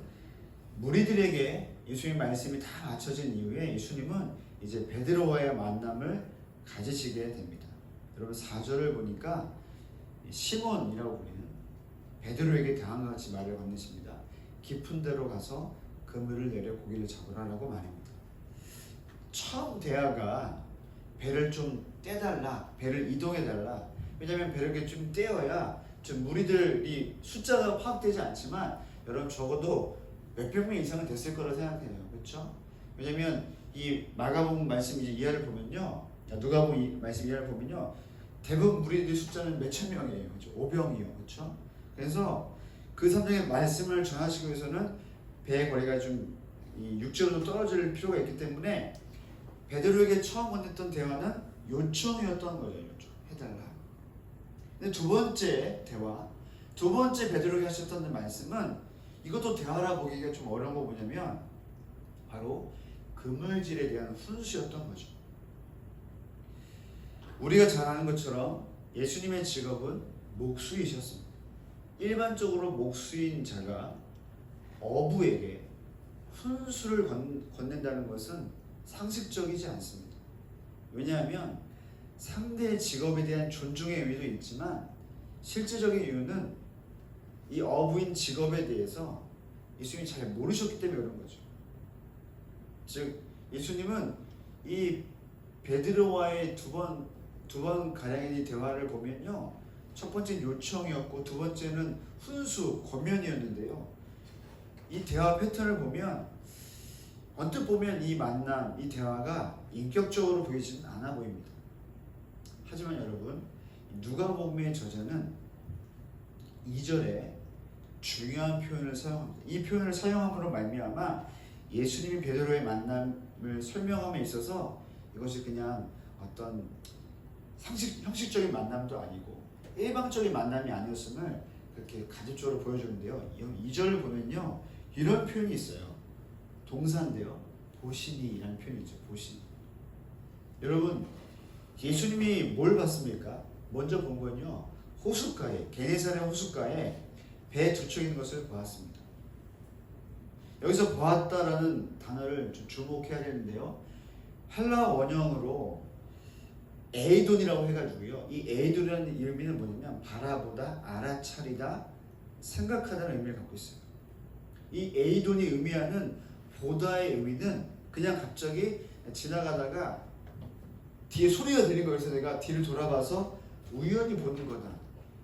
B: 무리들에게 예수님의 말씀이 다 맞춰진 이후에 예수님은 이제 베드로와의 만남을 가지시게 됩니다. 여러분 4절을 보니까 시몬이라고 불리는 베드로에게 다음과 같이 말을 건네십니다. 깊은 데로 가서 그물을 내려 고기를 잡으라라고 말합니다. 처음 대화가 배를 좀 떼달라, 배를 이동해달라. 왜냐하면 배를 좀 떼어야 좀 무리들이 숫자가 파악되지 않지만 여러분 적어도 몇백 명 이상은 됐을 거라 생각해요. 그렇죠? 왜냐하면 이 마가복음 말씀 이하를 보면요, 누가복음 말씀 이하를 보면요, 대부분 무리들 숫자는 몇천 명이에요. 그렇죠? 5병이요. 그렇죠? 그래서 그 3장의 말씀을 전하시기 위해서는 배의 거리가 좀 이 육지로 떨어질 필요가 있기 때문에 베드로에게 처음 건넸던 대화는 요청이었던 거죠. 요청. 해달라. 근데 두 번째 대화, 두 번째 베드로에게 하셨던 말씀은 이것도 대화라 보기가 좀 어려운 거 뭐냐면 바로 그물질에 대한 훈수였던 거죠. 우리가 잘 아는 것처럼 예수님의 직업은 목수이셨습니다. 일반적으로 목수인 자가 어부에게 훈수를 건넨다는 것은 상식적이지 않습니다. 왜냐하면 상대의 직업에 대한 존중의 의미도 있지만 실제적인 이유는 이 어부인 직업에 대해서 예수님이 잘 모르셨기 때문에 그런 거죠. 즉 예수님은 이 베드로와의 두 번 가량의 대화를 보면요, 첫 번째는 요청이었고 두 번째는 훈수, 권면이었는데요. 이 대화 패턴을 보면 언뜻 보면 이 만남, 이 대화가 인격적으로 보이지는 않아 보입니다. 하지만 여러분, 누가복음의 저자는 2절에 중요한 표현을 사용합니다. 이 표현을 사용함으로 말미암아 예수님이 베드로의 만남을 설명함에 있어서 이것이 그냥 어떤 형식적인 만남도 아니고 일방적인 만남이 아니었음을 그렇게 간접적으로 보여주는데요. 2절을 보면요, 이런 표현이 있어요. 동사인데요, 보시니라는 표현이 있죠. 보시니. 여러분, 예수님이 뭘 봤습니까? 먼저 본 건요, 호숫가에, 게네사렛 호숫가에 배 두 척 있는 것을 보았습니다. 여기서 보았다라는 단어를 좀 주목해야 되는데요, 헬라 원형으로 에이돈이라고 해가지고요, 이 에이돈이라는 의미는 뭐냐면 바라보다, 알아차리다, 생각하다는 의미를 갖고 있어요. 이 에이돈이 의미하는 보다의 의미는 그냥 갑자기 지나가다가 뒤에 소리가 들린 거여서 내가 뒤를 돌아봐서 우연히 보는 거다.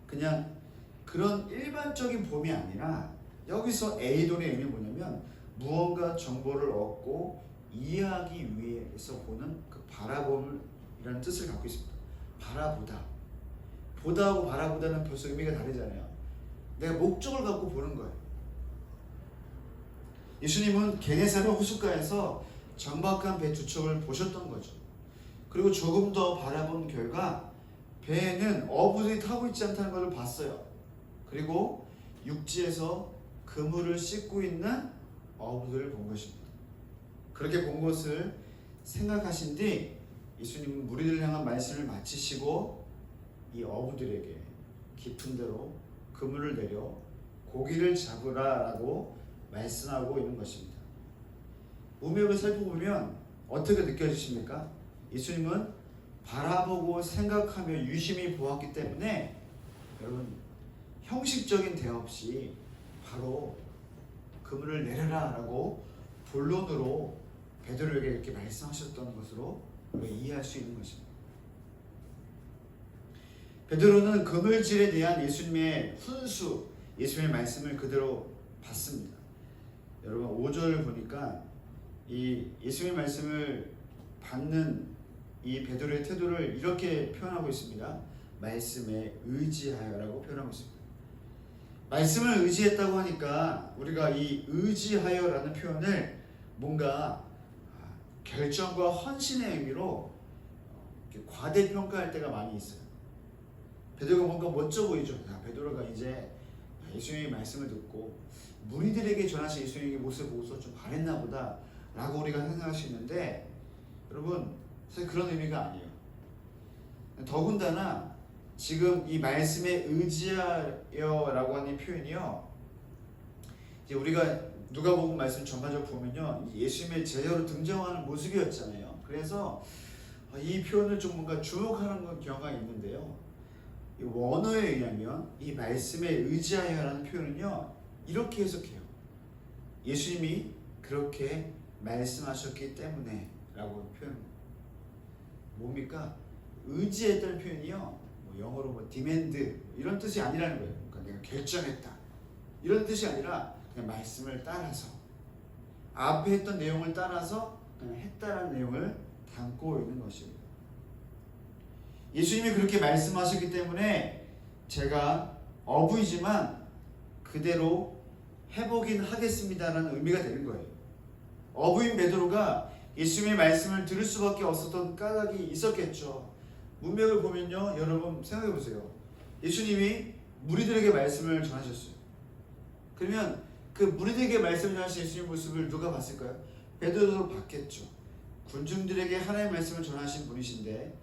B: 그냥 그런 일반적인 봄이 아니라 여기서 에이돈의 의미는 뭐냐면 무언가 정보를 얻고 이해하기 위해서 보는 그 바라봄이라는 뜻을 갖고 있습니다. 바라보다. 보다하고 바라보다는 벌써 의미가 다르잖아요. 내가 목적을 갖고 보는 거예요. 예수님은 게네사렛 호숫가에서 정박한 배 두 척을 보셨던 거죠. 그리고 조금 더 바라본 결과 배에는 어부들이 타고 있지 않다는 것을 봤어요. 그리고 육지에서 그물을 씻고 있는 어부들을 본 것입니다. 그렇게 본 것을 생각하신 뒤 예수님은 무리들을 향한 말씀을 마치시고 이 어부들에게 깊은 데로 그물을 내려 고기를 잡으라라고 말씀하고 있는 것입니다. 문맥을 살펴보면 어떻게 느껴지십니까? 예수님은 바라보고 생각하며 유심히 보았기 때문에 여러분, 형식적인 대화 없이 바로 그물을 내려라 라고 본론으로 베드로에게 이렇게 말씀하셨던 것으로 우리가 이해할 수 있는 것입니다. 베드로는 그물질에 대한 예수님의 훈수, 예수님의 말씀을 그대로 받습니다. 여러분 5절을 보니까 이 예수님의 말씀을 받는 이 베드로의 태도를 이렇게 표현하고 있습니다. 말씀에 의지하여라고 표현하고 있습니다. 말씀을 의지했다고 하니까 우리가 이 의지하여라는 표현을 뭔가 결정과 헌신의 의미로 과대평가할 때가 많이 있어요. 베드로가 뭔가 멋져 보이죠. 베드로가 이제 예수님의 말씀을 듣고 무리들에게 전하신 예수님의 모습을 보고서 좀 바랬나 보다 라고 우리가 생각할 수 있는데, 여러분 사실 그런 의미가 아니에요. 더군다나 지금 이 말씀에 의지하여라고 하는 표현이요, 이제 우리가 누가복음 말씀 전반적으로 보면요, 예수님의 제자로 등장하는 모습이었잖아요. 그래서 이 표현을 좀 뭔가 주목하는 경우가 있는데요, 이 원어에 의하면 이 말씀에 의지하여라는 표현은요 이렇게 해석해요. 예수님이 그렇게 말씀하셨기 때문에 라고 표현합니다. 뭡니까? 의지했다는 표현이요, 뭐 영어로 demand 이런 뜻이 아니라는 거예요. 그러니까 내가 결정했다 이런 뜻이 아니라 그냥 말씀을 따라서, 앞에 했던 내용을 따라서 그냥 했다라는 내용을 담고 있는 것입니다. 예수님이 그렇게 말씀하셨기 때문에 제가 어부이지만 그대로 해보긴 하겠습니다라는 의미가 되는 거예요. 어부인 베드로가 예수님의 말씀을 들을 수밖에 없었던 까닭이 있었겠죠. 문맥을 보면요, 여러분 생각해 보세요. 예수님이 무리들에게 말씀을 전하셨어요. 그러면 그 무리들에게 말씀을 전하신 예수님의 모습을 누가 봤을까요? 베드로도 봤겠죠. 군중들에게 하나님의 말씀을 전하신 분이신데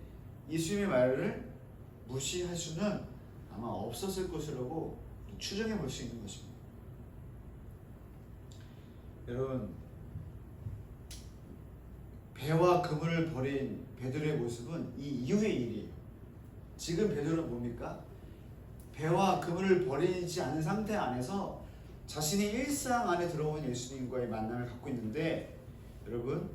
B: 예수님의 말을 무시할 수는 아마 없었을 것이라고 추정해 볼 수 있는 것입니다. 여러분, 배와 그물을 버린 베드로의 모습은 이 이후의 일이에요. 지금 베드로는 뭡니까? 배와 그물을 버리지 않은 상태 안에서 자신의 일상 안에 들어온 예수님과의 만남을 갖고 있는데, 여러분,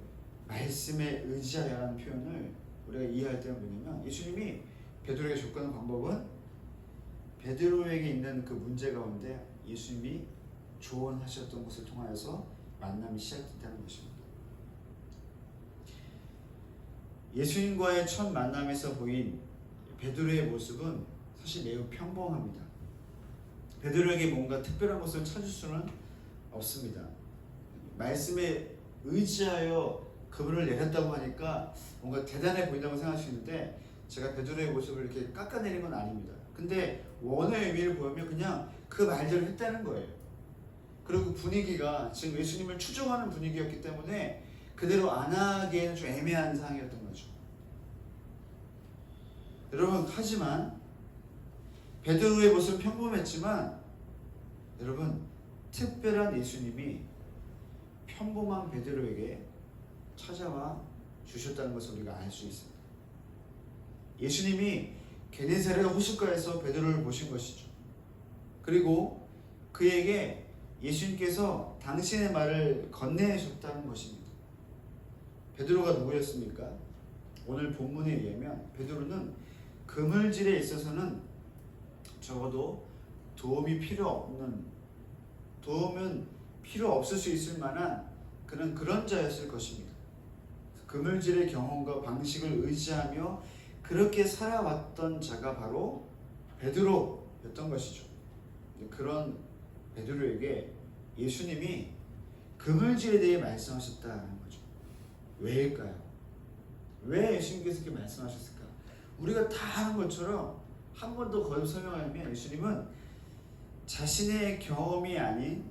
B: 말씀에 의지하라는 표현을 우리가 이해할 때는 뭐냐면, 예수님이 베드로에게 접근한 방법은 베드로에게 있는 그 문제 가운데 예수님이 조언하셨던 것을 통하여서 만남이 시작됐다는 것입니다. 예수님과의 첫 만남에서 보인 베드로의 모습은 사실 매우 평범합니다. 베드로에게 뭔가 특별한 것을 찾을 수는 없습니다. 말씀에 의지하여 그분을 내렸다고 하니까 뭔가 대단해 보인다고 생각할 수 있는데, 제가 베드로의 모습을 이렇게 깎아내린 건 아닙니다. 근데 원어의 의미를 보면 그냥 그 말대로 했다는 거예요. 그리고 분위기가 지금 예수님을 추종하는 분위기였기 때문에 그대로 안 하기에는 좀 애매한 상황이었던 거죠. 여러분, 하지만 베드로의 모습은 평범했지만, 여러분, 특별한 예수님이 평범한 베드로에게 찾아와 주셨다는 것을 우리가 알 수 있습니다. 예수님이 게네사렛 호숫가에서 베드로를 보신 것이죠. 그리고 그에게 예수님께서 당신의 말을 건네셨다는 것입니다. 베드로가 누구였습니까? 오늘 본문에 의하면 베드로는 그물질에 있어서는 적어도 도움은 필요 없을 수 있을 만한 그런 자였을 것입니다. 그물질의 경험과 방식을 의지하며 그렇게 살아왔던 자가 바로 베드로였던 것이죠. 그런 베드로에게 예수님이 그물질에 대해 말씀하셨다는 거죠. 왜일까요? 왜 예수님께서 이렇게 말씀하셨을까? 우리가 다 아는 것처럼 한 번 더 거듭 설명하면, 예수님은 자신의 경험이 아닌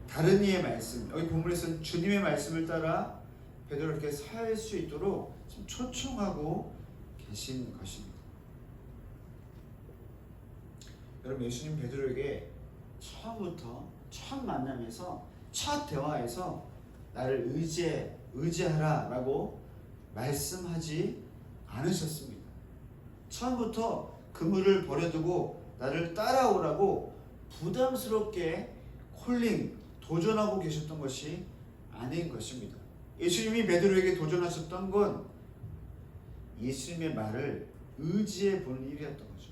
B: 다른 이의 말씀, 여기 본문에서는 주님의 말씀을 따라 베드로가 이렇게 살 수 있도록 지금 초청하고 계신 것입니다. 여러분, 예수님 베드로에게 처음부터 첫 만남에서 첫 대화에서 나를 의지하라 라고 말씀하지 않으셨습니다. 처음부터 그물을 버려두고 나를 따라오라고 부담스럽게 도전하고 계셨던 것이 아닌 것입니다. 예수님이 베드로에게 도전하셨던 건 예수님의 말을 의지해 보는 일이었던 거죠.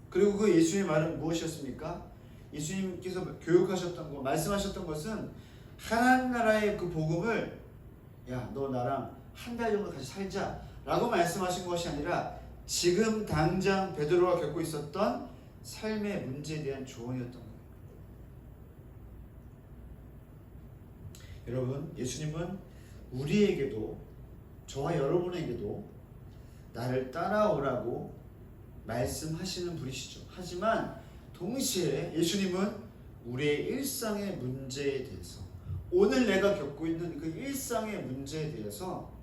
B: 그리고 그 예수님의 말은 무엇이었습니까? 예수님께서 교육하셨던 것, 말씀하셨던 것은 하나님 나라의 그 복음을, 야, 너 나랑 한 달 정도 같이 살자 라고 말씀하신 것이 아니라 지금 당장 베드로가 겪고 있었던 삶의 문제에 대한 조언이었던 거예요. 여러분, 예수님은 우리에게도, 저와 여러분에게도 나를 따라오라고 말씀하시는 분이시죠. 하지만 동시에 예수님은 우리의 일상의 문제에 대해서, 오늘 내가 겪고 있는 그 일상의 문제에 대해서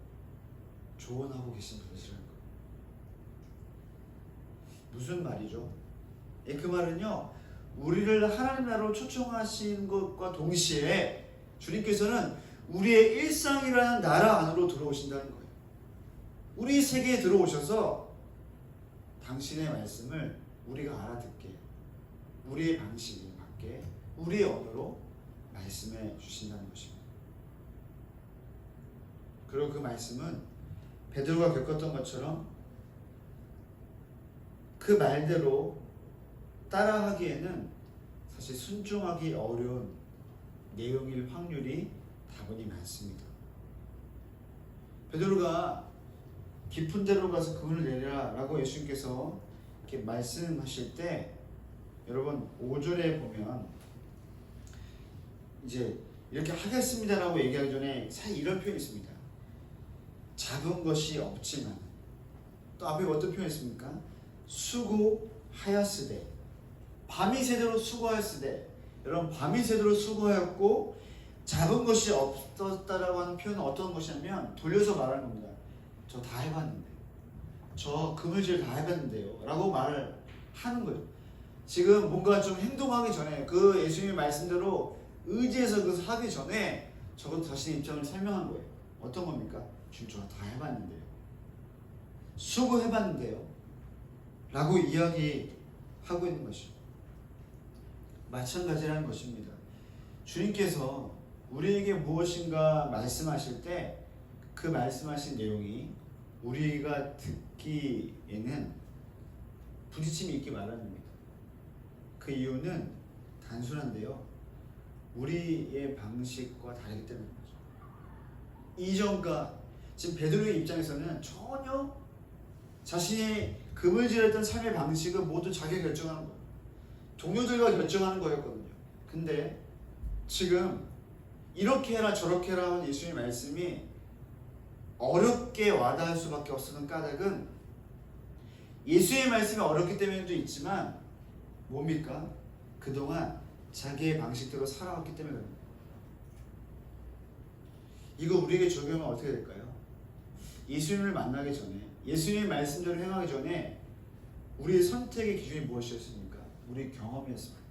B: 조언하고 계신 분이시라는 거예요. 무슨 말이죠? 그 말은요, 우리를 하나님 나라로 초청하신 것과 동시에 주님께서는 우리의 일상이라는 나라 안으로 들어오신다는 거예요. 우리 세계에 들어오셔서 당신의 말씀을 우리가 알아듣게, 우리의 방식에 맞게, 우리의 언어로 말씀해 주신다는 것입니다. 그리고 그 말씀은 베드로가 겪었던 것처럼 그 말대로 따라하기에는 사실 순종하기 어려운 내용일 확률이 다분히 많습니다. 베드로가 깊은 데로 가서 그물을 내리라 라고 예수님께서 이렇게 말씀하실 때 여러분 5절에 보면 이제 이렇게 하겠습니다라고 얘기하기 전에 사실 이런 표현이 있습니다. 잡은 것이 없지만, 또 앞에 어떤 표현이 있습니까? 수고하였으되, 밤이 새도록 수고하였으되. 여러분 밤이 새도록 수고하였고 잡은 것이 없었다라고 하는 표현은 어떤 것이냐면 돌려서 말하는 겁니다. 저 다 해봤는데, 저 그물질 다 해봤는데요 라고 말을 하는 거예요. 지금 뭔가 좀 행동하기 전에, 그 예수님의 말씀대로 의지해서 그것을 하기 전에 적어도 자신의 입장을 설명한 거예요. 어떤 겁니까? 지금 저 다 해봤는데요, 수고해봤는데요 라고 이야기하고 있는 것이죠. 마찬가지라는 것입니다. 주님께서 우리에게 무엇인가 말씀하실 때 그 말씀하신 내용이 우리가 듣기에는 부딪힘이 있기 마련입니다. 그 이유는 단순한데요, 우리의 방식과 다르기 때문인 거죠. 이전과 지금 베드로의 입장에서는 전혀 자신의 그물질했던 삶의 방식을 모두 자기가 결정하는 거예요. 동료들과 결정하는 거였거든요. 근데 지금 이렇게 해라 저렇게 해라 하는 예수님의 말씀이 어렵게 와닿을 수밖에 없었던 까닭은 예수의 말씀이 어렵기 때문에도 있지만 뭡니까? 그동안 자기의 방식대로 살아왔기 때문에 그럽니다. 이거 우리에게 적용하면 어떻게 될까요? 예수님을 만나기 전에, 예수님의 말씀대로 행하기 전에 우리의 선택의 기준이 무엇이었습니까? 우리의 경험이었습니다.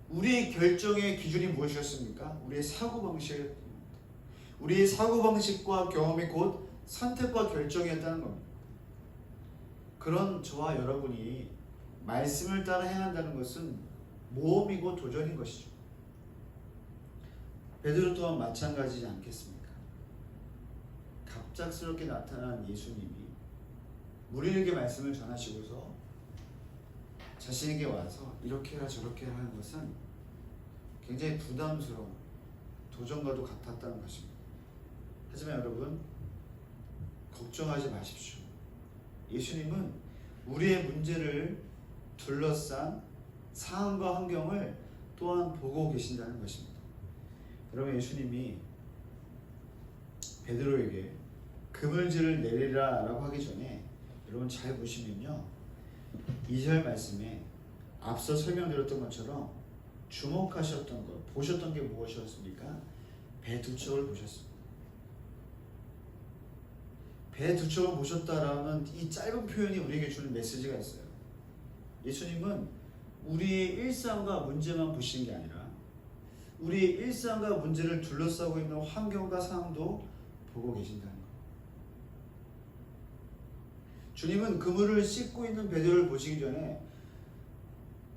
B: 우리의 결정의 기준이 무엇이었습니까? 우리의 사고방식이었습니다. 우리의 사고방식과 경험이 곧 선택과 결정이었다는 겁니다. 그런 저와 여러분이 말씀을 따라 행한다는 것은 모험이고 도전인 것이죠. 베드로 또한 마찬가지지 않겠습니까? 갑작스럽게 나타난 예수님이 우리에게 말씀을 전하시고서 자신에게 와서 이렇게 해라 저렇게 해라 하는 것은 굉장히 부담스러운 도전과도 같았다는 것입니다. 하지만 여러분, 걱정하지 마십시오. 예수님은 우리의 문제를 둘러싼 상황과 환경을 또한 보고 계신다는 것입니다. 여러분, 예수님이 베드로에게 그물질을 내리라 라고 하기 전에 여러분 잘 보시면요, 2절 말씀에 앞서 설명드렸던 것처럼 주목하셨던 것, 보셨던 게 무엇이었습니까? 배 두 척을 보셨습니다. 배 두 척을 보셨다라는 이 짧은 표현이 우리에게 주는 메시지가 있어요. 예수님은 우리의 일상과 문제만 보시는 게 아니라 우리의 일상과 문제를 둘러싸고 있는 환경과 상황도 보고 계신다는 것. 주님은 그물을 씻고 있는 베드로를 보시기 전에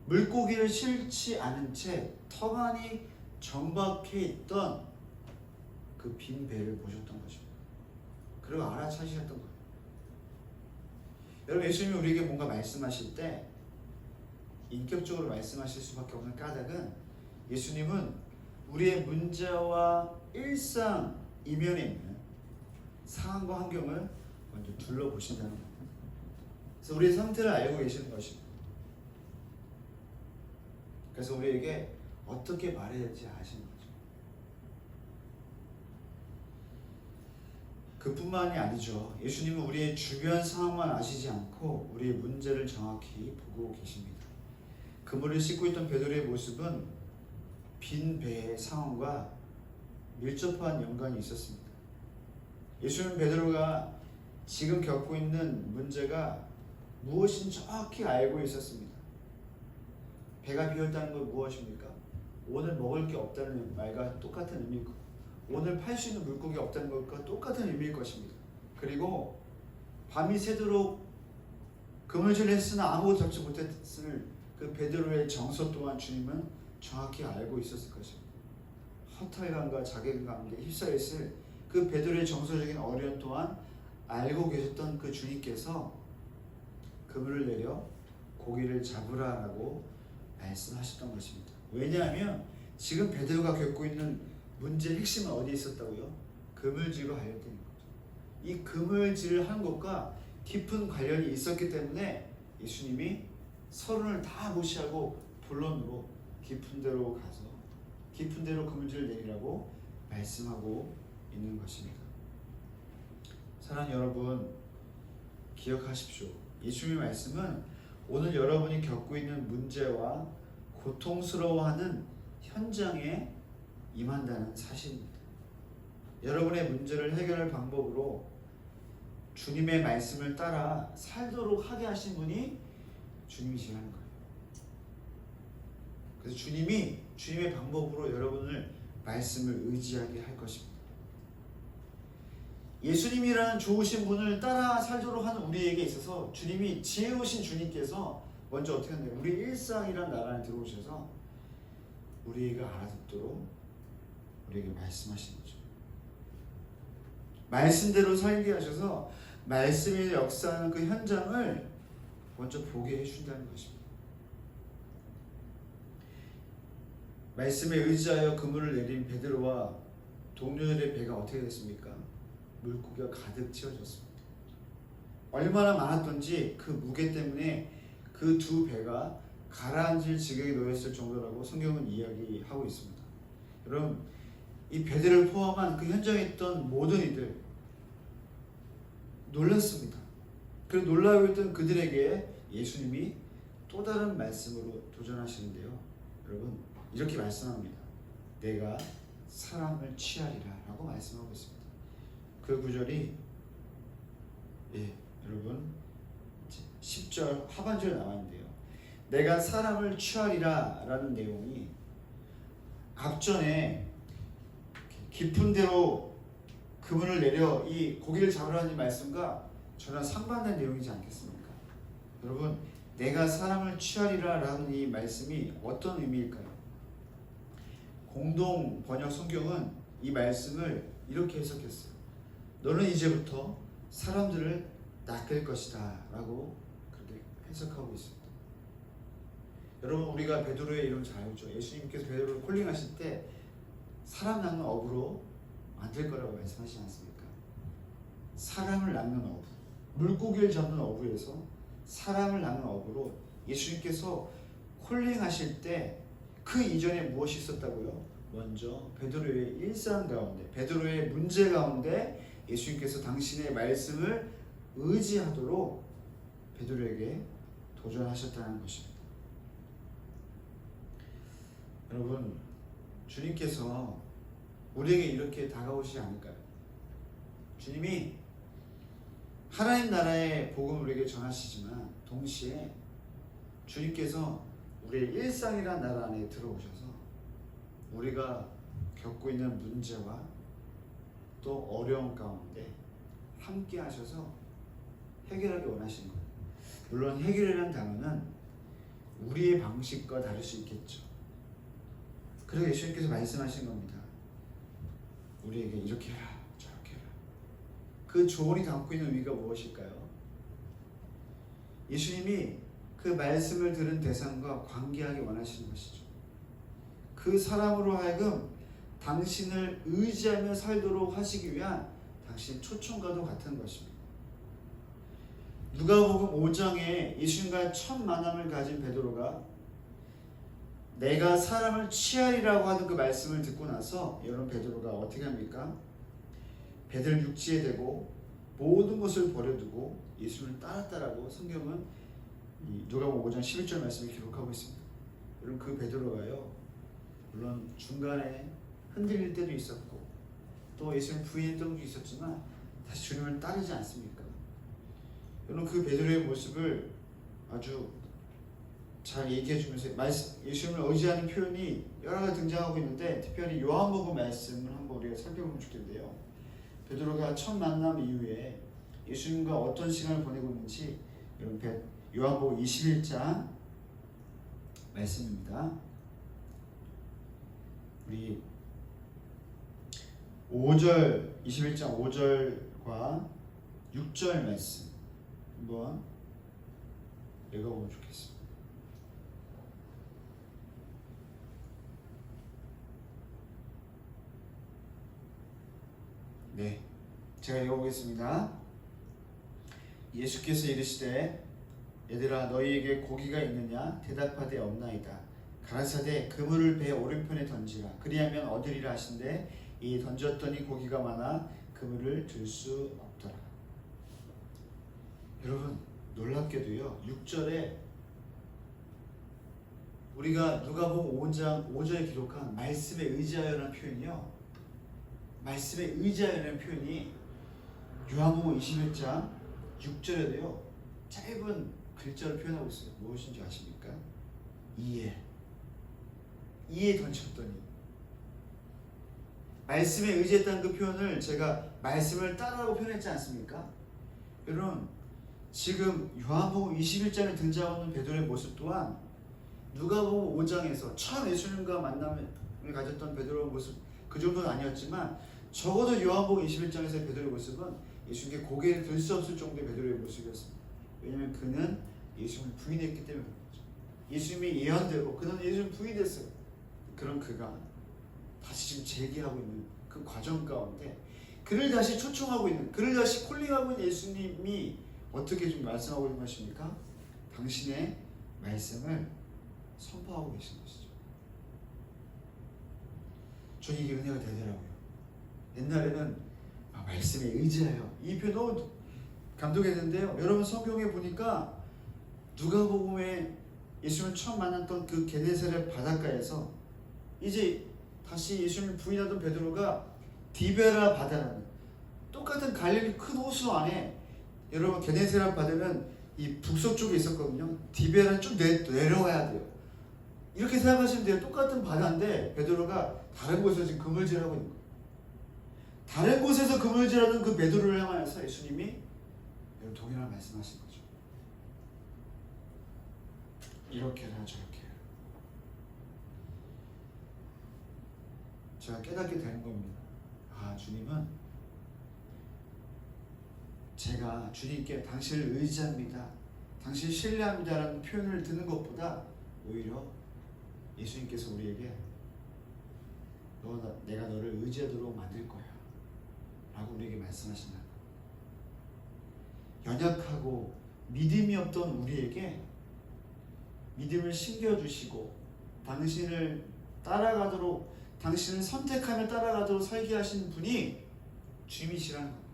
B: 물고기를 실지 않은 채 턱안이 정박해 있던 그 빈 배를 보셨던 것입니다. 그리고 알아차리셨던 거예요. 여러분, 예수님이 우리에게 뭔가 말씀하실 때 인격적으로 말씀하실 수밖에 없는 까닭은 예수님은 우리의 문제와 일상 이면에 있는 상황과 환경을 먼저 둘러보신다는 겁니다. 그래서 우리의 상태를 알고 계시는 것입니다. 그래서 우리에게 어떻게 말해야 될지 아시는 거죠. 그뿐만이 아니죠. 예수님은 우리의 주변 상황만 아시지 않고 우리의 문제를 정확히 보고 계십니다. 그물을 씻고 있던 베드로의 모습은 빈 배의 상황과 밀접한 연관이 있었습니다. 예수님은 베드로가 지금 겪고 있는 문제가 무엇인지 정확히 알고 있었습니다. 배가 비었다는 건 무엇입니까? 오늘 먹을 게 없다는 말과 똑같은 의미일 것, 오늘 팔 수 있는 물고기가 없다는 것과 똑같은 의미일 것입니다. 그리고 밤이 새도록 그물질을 했으나 아무것도 잡지 못했을 그 베드로의 정서 또한 주님은 정확히 알고 있었을 것입니다. 허탈감과 자괴감에 휩싸였을 그 베드로의 정서적인 어려움 또한 알고 계셨던 그 주님께서 그물을 내려 고기를 잡으라라고 말씀하셨던 것입니다. 왜냐하면 지금 베드로가 겪고 있는 문제의 핵심은 어디에 있었다고요? 그물질과 관련된 거죠. 이 그물질을 한 것과 깊은 관련이 있었기 때문에 예수님이 서론을 다 무시하고 본론으로 깊은 데로 가서 깊은 데로 그 문제를 내리라고 말씀하고 있는 것입니다. 사랑하는 여러분, 기억하십시오. 예수님의 말씀은 오늘 여러분이 겪고 있는 문제와 고통스러워하는 현장에 임한다는 사실입니다. 여러분의 문제를 해결할 방법으로 주님의 말씀을 따라 살도록 하게 하신 분이 주님이시라는 거예요. 그래서 주님이 주님의 방법으로 여러분을 말씀을 의지하게 할 것입니다. 예수님이라는 좋으신 분을 따라 살도록 하는 우리에게 있어서 주님이 지혜로우신 주님께서 먼저 어떻게 하나요? 우리 일상이란 나라에 들어오셔서 우리가 알아듣도록 우리에게 말씀하시는 거죠. 말씀대로 살게 하셔서 말씀이 역사하는 그 현장을 먼저 보게 해준다는 것입니다. 말씀에 의지하여 그물을 내린 베드로와 동료들의 배가 어떻게 됐습니까? 물고기가 가득 채워졌습니다. 얼마나 많았던지 그 무게 때문에 그 두 배가 가라앉을 지경에 놓였을 정도라고 성경은 이야기하고 있습니다. 여러분, 이 배들을 포함한 그 현장에 있던 모든 이들 놀랐습니다. 그리고 놀라고 있던 그들에게 예수님이 또 다른 말씀으로 도전하시는데요. 여러분, 이렇게 말씀합니다. 내가 사람을 취하리라 라고 말씀하고 있습니다. 그 구절이 여러분 10절 하반절에 나와 있는데요. 내가 사람을 취하리라 라는 내용이 앞전에 깊은 데로 그물을 내려 이 고기를 잡으라는 말씀과 전혀 상반된 내용이지 않겠습니까? 여러분, 내가 사람을 취하리라 라는 이 말씀이 어떤 의미일까요? 공동 번역 성경은 이 말씀을 이렇게 해석했어요. 너는 이제부터 사람들을 낚을 것이다 라고 그렇게 해석하고 있습니다. 여러분, 우리가 베드로의 이름 잘 알죠? 예수님께서 베드로를 콜링하실 때 사람 낚는 어부로 만들 거라고 말씀하시지 않습니까? 사람을 낚는 어부, 물고기를 잡는 어부에서 사람을 낚는 어부로 예수님께서 콜링하실 때 그 이전에 무엇이 있었다고요? 먼저 베드로의 일상 가운데, 베드로의 문제 가운데 예수님께서 당신의 말씀을 의지하도록 베드로에게 도전하셨다는 것입니다. 여러분, 주님께서 우리에게 이렇게 다가오시지 않을까요? 주님이 하나님 나라의 복음을 우리에게 전하시지만 동시에 주님께서 우리의 일상이라는 나라 안에 들어오셔서 우리가 겪고 있는 문제와 또 어려움 가운데 함께 하셔서 해결하기 원하시는 거예요. 물론 해결이라는 단어는 우리의 방식과 다를 수 있겠죠. 그래서 예수님께서 말씀하신 겁니다. 우리에게 이렇게 해라, 저렇게 해라. 그 조언이 담고 있는 의미가 무엇일까요? 예수님이 그 말씀을 들은 대상과 관계하기 원하시는 것이죠. 그 사람으로 하여금 당신을 의지하며 살도록 하시기 위한 당신의 초청과도 같은 것입니다. 누가복음 5장에 예수님과 첫 만남을 가진 베드로가 내가 사람을 취하리라고 하는 그 말씀을 듣고 나서 여러분, 베드로가 어떻게 합니까? 배를 육지에 대고 모든 것을 버려두고 예수님을 따랐다라고 성경은 누가복음 5장 11절 말씀을 기록하고 있습니다. 여러분, 그 베드로가요, 물론 중간에 흔들릴 때도 있었고 또 예수님 부인했던 적도 있었지만 다시 주님을 따르지 않습니까? 여러분, 그 베드로의 모습을 아주 잘 얘기해 주면서 예수님을 의지하는 표현이 여러 가지 등장하고 있는데 특별히 요한복음 말씀을 한번 우리가 살펴보면 좋겠는데요. 베드로가 첫 만남 이후에 예수님과 어떤 시간을 보내고 있는지 여러분, 요한복음 21장 말씀입니다. 우리 5절, 21장 5절과 6절 말씀 한번 읽어보면 좋겠습니다. 네, 제가 읽어보겠습니다. 예수께서 이르시되 얘들아 너희에게 고기가 있느냐 대답하되 없나이다. 가라사대 그물을 배 오른편에 던지라. 그리하면 얻으리라 하신대 이 던졌더니 고기가 많아 그물을 들 수 없더라. 여러분 놀랍게도요 6절에 우리가 누가복음 5장 5절에 기록한 말씀에 의지하여라는 표현이요, 말씀에 의지하여라는 표현이 요한복음 21장 6절에도요 짧은 글자로 표현하고 있어요. 무엇인지 아십니까? 이에 던졌더니. 말씀에 의지했다는 그 표현을 제가 말씀을 따라하고 표현했지 않습니까? 여러분 지금 요한복음 21장에 등장하는 베드로의 모습 또한 누가복음 5장에서 처음 예수님과 만남을 가졌던 베드로의 모습 그 정도는 아니었지만 적어도 요한복음 21장에서의 베드로의 모습은 예수님께 고개를 들 수 없을 정도의 베드로의 모습이었습니다. 왜냐하면 그는 예수님을 부인했기 때문에 그런 거죠. 예수님이 예언대로 그는 예수님을 부인했어요. 그런 그가 다시 지금 재기하고 있는 그 과정 가운데 그를 다시 초청하고 있는, 그를 다시 콜링하고 있는 예수님이 어떻게 좀 말씀하고 있는 것입니까? 당신의 말씀을 선포하고 계신 것이죠. 저 이게 은혜가 되더라고요. 옛날에는 말씀에 의지하여 이 표현 너무 감동했는데요. 여러분 성경에 보니까 누가복음에 예수님을 처음 만났던 그 게네사렛 바닷가에서 이제 다시 예수님을 부인하던 베드로가 디베라 바다라는 똑같은 갈릴리 큰 호수 안에, 여러분 게네사렛 바다는 이 북서쪽에 있었거든요. 디베라는 좀 내려와야 돼요. 이렇게 생각하시면 돼요. 똑같은 바다인데 베드로가 다른 곳에서 지금 그물질하고 있는 거예요. 다른 곳에서 그물질하는 그 베드로를 향하여서 예수님이 여러분 동일한 말씀하신 거죠. 이렇게 해라 저렇게 해라. 제가 깨닫게 되는 겁니다. 아, 주님은 제가 주님께 당신을 의지합니다, 당신을 신뢰합니다 라는 표현을 듣는 것보다 오히려 예수님께서 우리에게 내가 너를 의지하도록 만들 거야 라고 우리에게 말씀하신다. 연약하고 믿음이 없던 우리에게 믿음을 심겨주시고 당신을 따라가도록, 당신을 선택하며 따라가도록 설계하신 분이 주님이시라는 겁니다.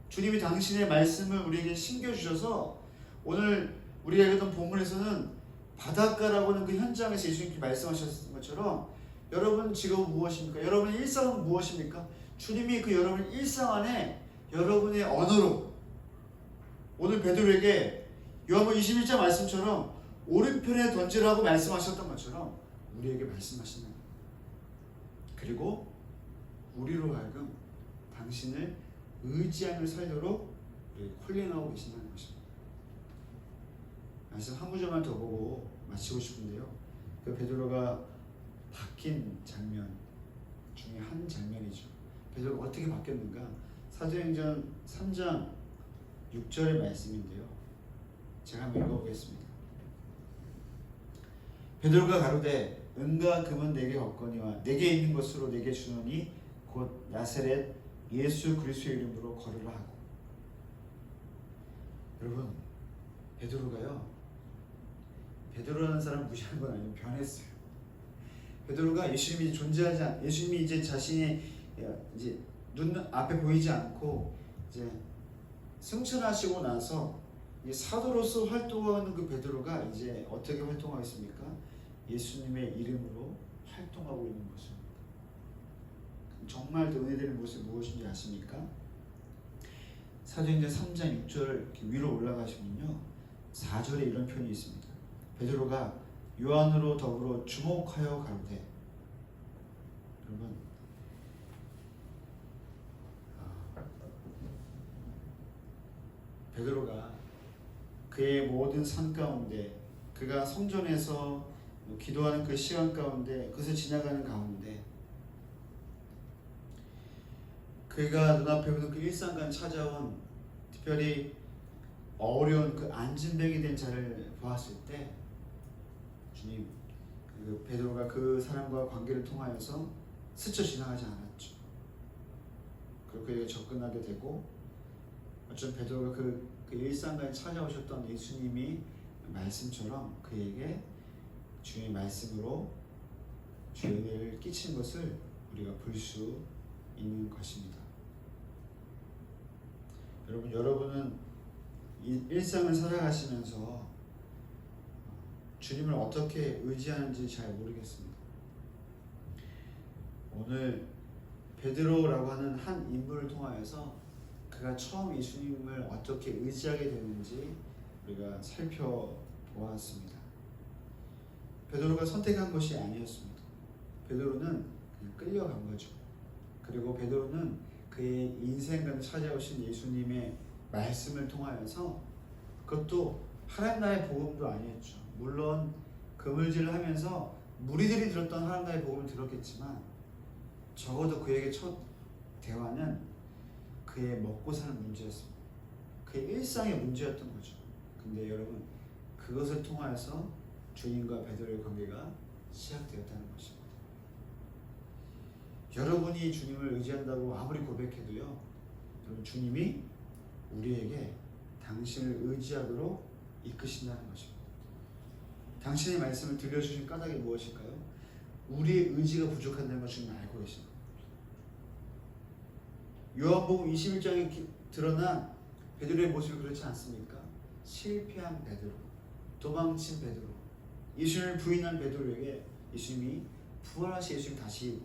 B: 주님이 당신의 말씀을 우리에게 심겨주셔서 오늘 우리가 읽었던 본문에서는 바닷가라고 하는 그 현장에서 예수님께 말씀하셨던 것처럼 여러분 직업은 무엇입니까? 여러분의 일상은 무엇입니까? 주님이 그 여러분의 일상 안에 여러분의 언어로 오늘 베드로에게 요한복음 21장 말씀처럼 오른편에 던지라고 말씀하셨던 것처럼 우리에게 말씀하시는 거예요. 그리고 우리로 하여금 당신을 의지하며 살도록 콜링하고 계신다는 것입니다. 말씀 한 구절만 더 보고 마치고 싶은데요. 그 베드로가 바뀐 장면 중에 한 장면이죠. 베드로가 어떻게 바뀌었는가? 사도행전 3장 6절의 말씀인데요. 제가 한번 읽어보겠습니다. 베드로가 가로되 은과 금은 내게 없거니와 내게 있는 것으로 내게 주노니 곧 나사렛 예수 그리스도의 이름으로 걸으라 하고. 여러분 베드로라는 사람 무시한 건 아니고 변했어요. 베드로가 예수님이 존재하지 않, 예수님이 이제 자신이 이제 눈 앞에 보이지 않고 이제 승천하시고 나서 사도로서 활동하는 그 베드로가 이제 어떻게 활동하고 있습니까? 예수님의 이름으로 활동하고 있는 모습입니다. 정말 더 은혜되는 모습이 무엇인지 아십니까? 사도행전 3장 6절 이렇게 위로 올라가시면요 4절에 이런 표현이 있습니다. 베드로가 요한으로 더불어 주목하여 가로되. 여러분 베드로가 그의 모든 삶 가운데, 그가 성전에서 기도하는 그 시간 가운데, 그것을 지나가는 가운데 그가 눈앞에 보는 그 일상간 찾아온 특별히 어려운 그 안진뱅이 된 자를 보았을 때 주님, 그 베드로가 그 사람과 관계를 통하여서 스쳐 지나가지 않았죠. 그리고 그에게 접근하게 되고 어쩜 베드로가 그 일상가에 찾아오셨던 예수님이 말씀처럼 그에게 주의 말씀으로 죄를 끼친 것을 우리가 볼 수 있는 것입니다. 여러분은 이 일상을 살아가시면서 주님을 어떻게 의지하는지 잘 모르겠습니다. 오늘 베드로라고 하는 한 인물을 통하여서 그가 처음 예수님을 어떻게 의지하게 됐는지 우리가 살펴보았습니다. 베드로가 선택한 것이 아니었습니다. 베드로는 그냥 끌려간 거죠. 그리고 베드로는 그의 인생을 찾아오신 예수님의 말씀을 통하여서, 그것도 하나님 나라의 복음도 아니었죠. 물론 그물질을 하면서 무리들이 들었던 하나님 나라의 복음을 들었겠지만 적어도 그에게 첫 대화는 그의 먹고 사는 문제였습니다. 그의 일상의 문제였던 거죠. 근데 여러분, 그것을 통하여서 주님과 베드로의 관계가 시작되었다는 것입니다. 여러분이 주님을 의지한다고 아무리 고백해도요, 여러분, 주님이 우리에게 당신을 의지하도록 이끄신다는 것입니다. 당신의 말씀을 들려주신 까닭이 무엇일까요? 우리의 의지가 부족한다는 것을 주님은 알고 계십니다. 요한복음 21장에 드러난 베드로의 모습이 그렇지 않습니까? 실패한 베드로, 도망친 베드로, 예수님을 부인한 베드로에게 예수님이 부활하신 예수님 다시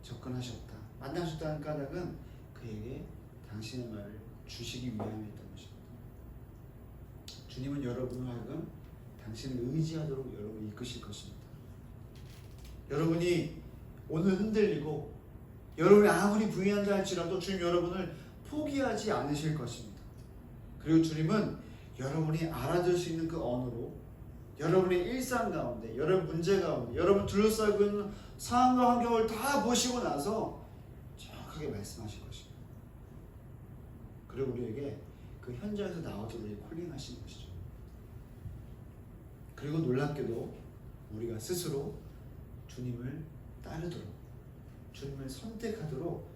B: 접근하셨다, 만나셨다는 까닭은 그에게 당신의 말을 주시기 위함이었던 것입니다. 주님은 여러분을 하여금 당신을 의지하도록 여러분을 이끄실 것입니다. 여러분이 오늘 흔들리고 여러분이 아무리 부인한다 할지라도 주님 여러분을 포기하지 않으실 것입니다. 그리고 주님은 여러분이 알아들 수 있는 그 언어로 여러분의 일상 가운데, 여러분 문제 가운데, 여러분 둘러싸고 있는 상황과 환경을 다 보시고 나서 정확하게 말씀하실 것입니다. 그리고 우리에게 그 현장에서 나오도록 콜링하시는 것이죠. 그리고 놀랍게도 우리가 스스로 주님을 따르도록, 주님을 선택하도록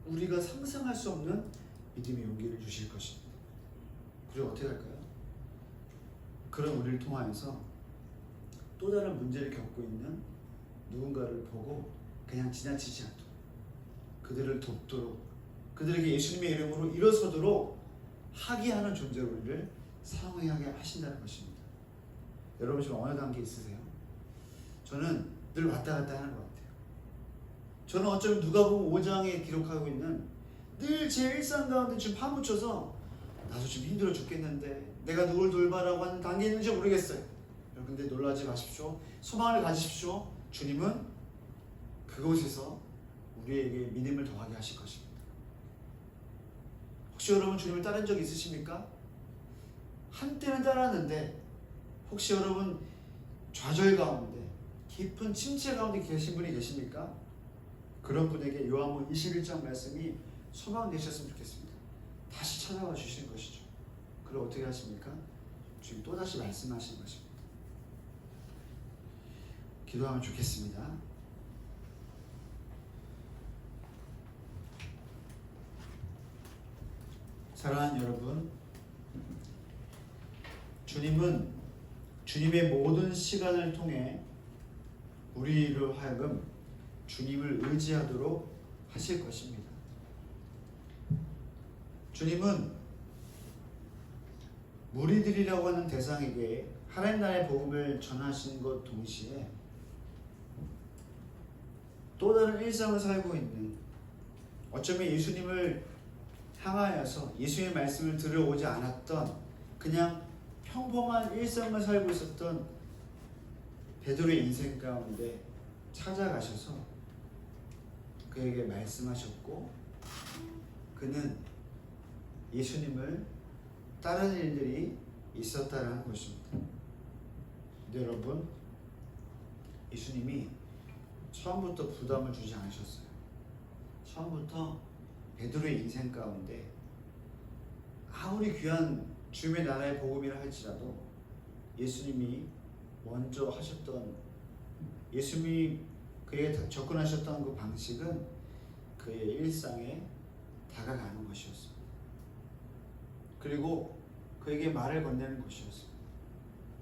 B: 우리가 상상할 수 없는 믿음의 용기를 주실 것입니다. 그리고 어떻게 할까요? 그런 우리를 통하여서 또 다른 문제를 겪고 있는 누군가를 보고 그냥 지나치지 않도록, 그들을 돕도록, 그들에게 예수님의 이름으로 일어서도록 하게 하는 존재로 우리를 사용하게 하신다는 것입니다. 여러분 지금 어느 단계 있으세요? 저는 늘 왔다 갔다 하는 것 같아요. 저는 어쩌면 누가복음 5장에 기록하고 있는 늘 제 일상 가운데 지금 파묻혀서 나도 지금 힘들어 죽겠는데 내가 누굴 돌봐라고 하는 단계에 있는지 모르겠어요. 근데 놀라지 마십시오. 소망을 가지십시오. 주님은 그곳에서 우리에게 믿음을 더하게 하실 것입니다. 혹시 여러분 주님을 따른 적 있으십니까? 한때는 따랐는데 혹시 여러분 좌절 가운데, 깊은 침체 가운데 계신 분이 계십니까? 그런 분에게 요한복음 21장 말씀이 소망 되셨으면 좋겠습니다. 다시 찾아와 주시는 것이죠. 그럼 어떻게 하십니까? 주님 또다시 말씀하시는 것입니다. 기도하면 좋겠습니다. 사랑하는 여러분, 주님은 주님의 모든 시간을 통해 우리로 하여금 주님을 의지하도록 하실 것입니다. 주님은 무리들이라고 하는 대상에게 하나님 나라의 복음을 전하신 것 동시에 또 다른 일상을 살고 있는, 어쩌면 예수님을 향하여서 예수님의 말씀을 들어오지 않았던 그냥 평범한 일상을 살고 있었던 베드로의 인생 가운데 찾아가셔서 그에게 말씀하셨고, 그는 예수님을 따르는 일들이 있었다라는 것입니다. 근데 여러분, 예수님이 처음부터 부담을 주지 않으셨어요. 처음부터 베드로의 인생 가운데 아무리 귀한 주님의 나라의 복음이라 할지라도 예수님이 먼저 하셨던, 예수님이 그에게 접근하셨던 그 방식은 그의 일상에 다가가는 것이었습니다. 그리고 그에게 말을 건네는 것이었습니다.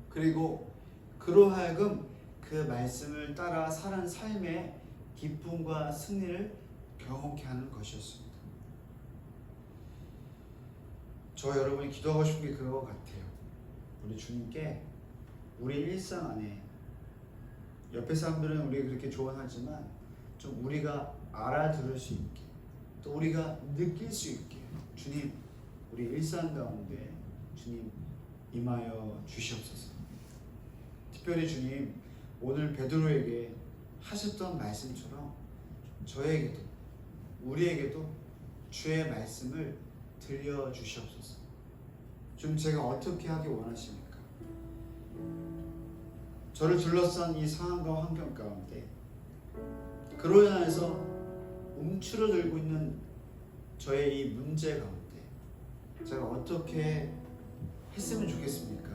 B: 그리고 그로 하여금 그 말씀을 따라 사는 삶의 기쁨과 승리를 경험케 하는 것이었습니다. 저 여러분이 기도하고 싶은 게 그거 같아요. 우리 주님께 우리 일상 안에 옆에 사람들은 우리 그렇게 조언하지만 좀 우리가 알아들을 수 있게 또 우리가 느낄 수 있게 주님 우리 일상 가운데 주님 임하여 주시옵소서. 특별히 주님 오늘 베드로에게 하셨던 말씀처럼 저에게도 우리에게도 주의 말씀을 들려주시옵소서. 좀 제가 어떻게 하기 원하십니까? 저를 둘러싼 이 상황과 환경 가운데 그로 인해서 움츠러들고 있는 저의 이 문제 가운데 제가 어떻게 했으면 좋겠습니까?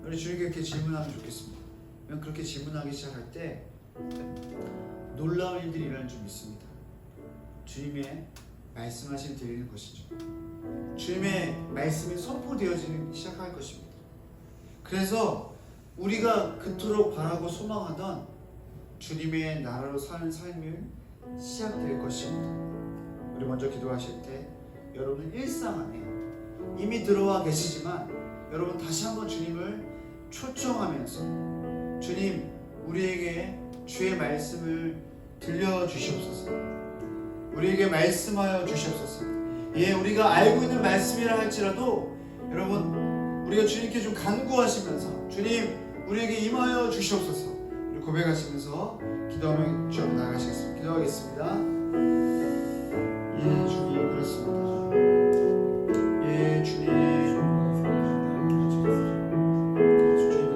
B: 우리 주님께 이렇게 질문하면 좋겠습니다. 그렇게 질문하기 시작할 때 놀라운 일들이 일어날 줄 믿습니다. 주님의 말씀하신 드리는 것이죠. 주님의 말씀이 선포되어지기 시작할 것입니다. 그래서 우리가 그토록 바라고 소망하던 주님의 나라로 사는 삶이 시작될 것입니다. 우리 먼저 기도하실 때 여러분 일상 안에 이미 들어와 계시지만 여러분 다시 한번 주님을 초청하면서 주님 우리에게 주의 말씀을 들려주시옵소서. 우리에게 말씀하여 주시옵소서. 예, 우리가 알고 있는 말씀이라 할지라도 여러분 우리가 주님께 좀 간구하시면서 주님 우리에게 임하여 주시옵소서. 우리 고백하시면서 기도하며 주 앞에 나가시겠습니다. 기도하겠습니다. 예, 주님 그렇습니다. 예, 주님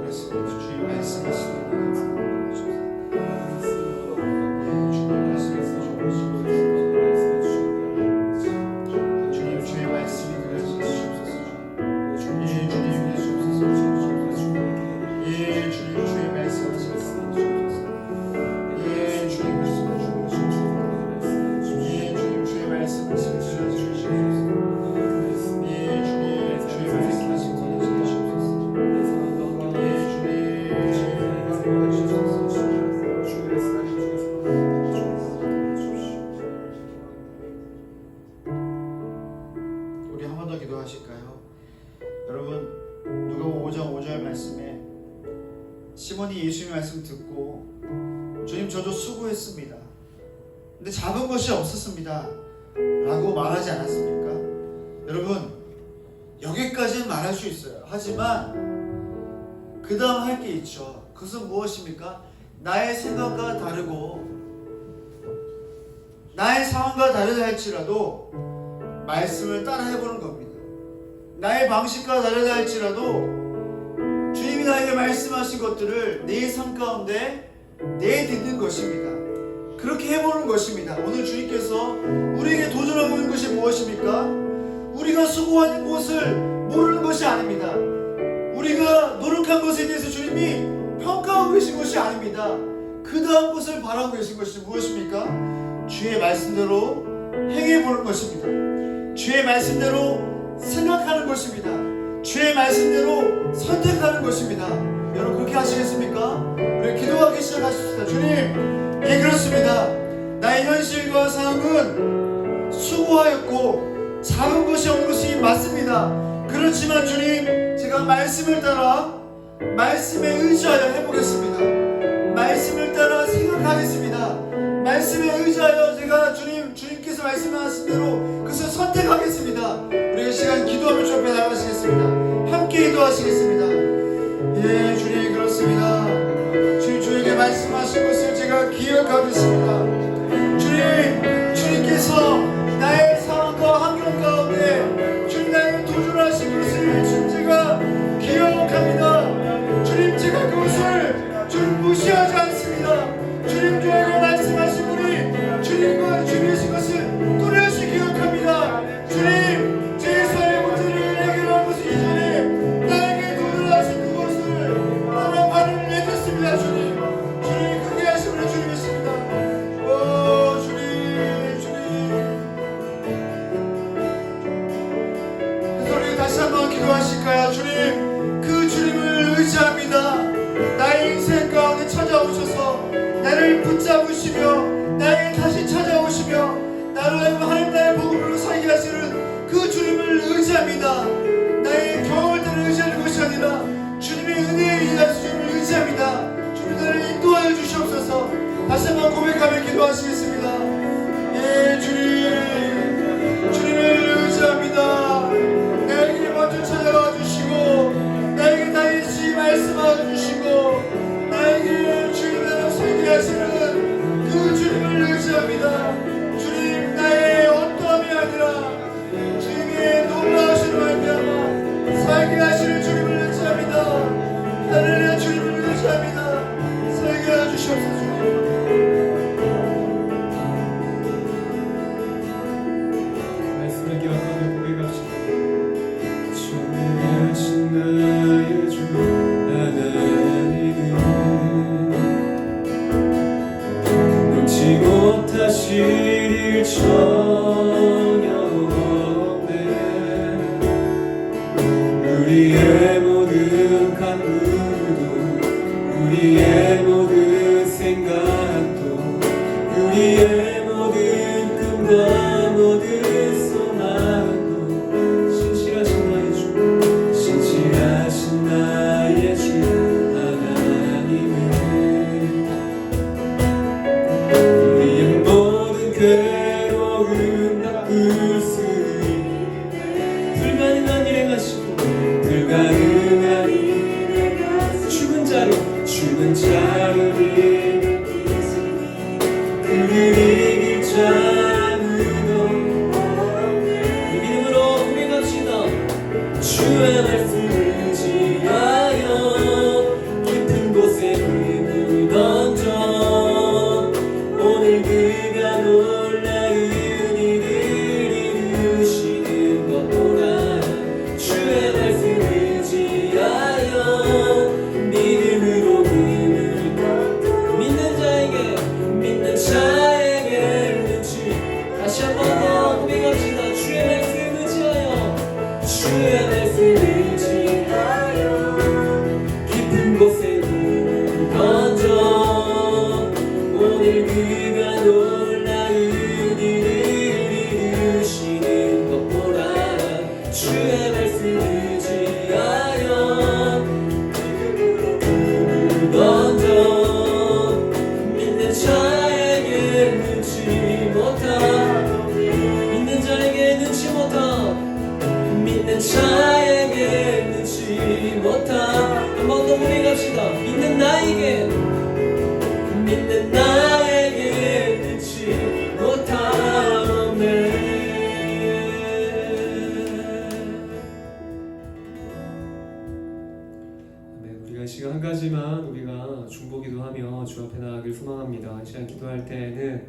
B: 그렇습니다. 주님 말씀하시는 시몬이 예수님의 말씀 듣고 주님 저도 수고했습니다. 근데 잡은 것이 없었습니다. 라고 말하지 않았습니까? 여러분 여기까지는 말할 수 있어요. 하지만 그 다음 할 게 있죠. 그것은 무엇입니까? 나의 생각과 다르고 나의 상황과 다르다 할지라도 말씀을 따라 해보는 겁니다. 나의 방식과 다르다 할지라도 주님이 나에게 말씀하신 것들을 내 삶 가운데 내딛는 것입니다. 그렇게 해보는 것입니다. 오늘 주님께서 우리에게 도전하고 있는 것이 무엇입니까? 우리가 수고하는 것을 모르는 것이 아닙니다. 우리가 노력한 것에 대해서 주님이 평가하고 계신 것이 아닙니다. 그 다음 것을 바라고 계신 것이 무엇입니까? 주의 말씀대로 행해보는 것입니다. 주의 말씀대로 생각하는 것입니다. 주의 말씀대로 선택하는 것입니다. 여러분 그렇게 하시겠습니까? 우리 기도하기 시작하십시다. 주님, 예 그렇습니다. 나의 현실과 상황은 수고하였고 잡은 것이 없는 것이 맞습니다. 그렇지만 주님, 제가 말씀을 따라 말씀에 의지하여 해보겠습니다. 말씀을 따라 생각하겠습니다. 말씀에 의지하여 제가 주님께서 말씀하신 대로 그것을 선택하겠습니다. 우리가 시간 기도하며 주 앞에 나가시겠습니다. 함께 기도하시겠습니다. 예, 주님 그렇습니다. 주님 저에게 말씀하신 것을 제가 기억하겠습니다. 주님께서 나의 상황과 환경 가운데 주님 나에게 도전하신 것을 주님 제가 기억합니다. 주님 제가 그것을 주님 무시하지 않습니다. 주님 저에게 말씀하신 분이 주님과 주님이신 것을 또렷이 기억합니다. 주님 제 삶의 문제를 해결할 것이 이전에 나에게 도전하신 그것을 따라가는 내겠습니다. 주님 크게 하시는 주님이십니다. 오 주님 그 소리 그 주님을 의지합니다. 나의 겨울들을 의지하는 것이 아니라 주님의 은혜에 의지할 주님을 의지합니다. 주님 나를 인도하여 주시옵소서. 다시 한번 고백하며 기도하시겠습니다. 예, 주님을 의지합니다. 나에게 먼저 찾아와 주시고 나에게 다시 말씀하여 주시고 나에게 주님의 나라 살게 하시는 그 주님을 의지합니다. 주님 나의 어떠함이 아니라 주님의 놀라우신 말미암아 살게 하시는 주님을 의지합니다. 하늘의 주님을 의지합니다. 살게 하여 주시옵소서. 주님
A: 말씀을 기억하며 고백합시다. 존귀하신 나의 주 하나님은 능치 못하실 일 전혀 없네. 우리의 모든 간구도 우리의 모든 생각도 우리의 모든 꿈과 모든 소망도 신실하신 나의 주 신실하신 나의 주 하나님은 우리의 모든 괴로움 바꿀 수 있네. 불가능한 일 행하시고 불가능한 일 행하시고 죽은 자를 일으키시니 그를 이길 자무도 없네. 믿음으로 고백합시다. 주의 말씀을 의지하여 깊은 곳에 힘을 던져 오늘 그가 놀라운 일을 이루시는 것 보라. 주의 말씀을 의지하여 믿음으로 힘을 던져 믿는 자에게 눈치. 다시 한 번 더 고백합시다. 주의 말씀을 의지하여 주의 말씀을 의지하여 깊은 곳에 눈을 던져 오늘 그가 놀라운 일을 이루시는 것 보라. 주의 말씀을 의지하여 눈을 던져 믿는 자에게 눈치 못하 믿는 자에게 눈치 못하 믿는 자에게 눈치 못하. 한 번 더 고백합시다. 믿는 나에게 눈치 못하네. 우리가 이 시간 한 가지만 우리가 중보기도 하며 주 앞에 나가길 소망합니다. 이 시간 기도할 때는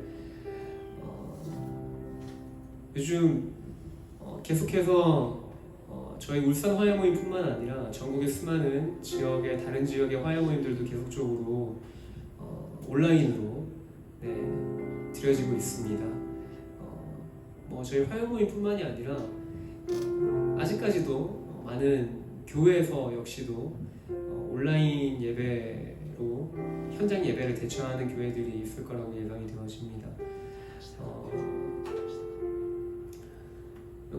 A: 요즘 계속해서 저희 울산 화해모임뿐만 아니라 전국의 수많은 지역의 다른 지역의 화해모임들도 계속적으로 온라인으로 드려지고 있습니다. 저희 화해모임뿐만이 아니라 아직까지도 많은 교회에서 역시도 온라인 예배로 현장 예배를 대처하는 교회들이 있을 거라고 예상이 되어집니다.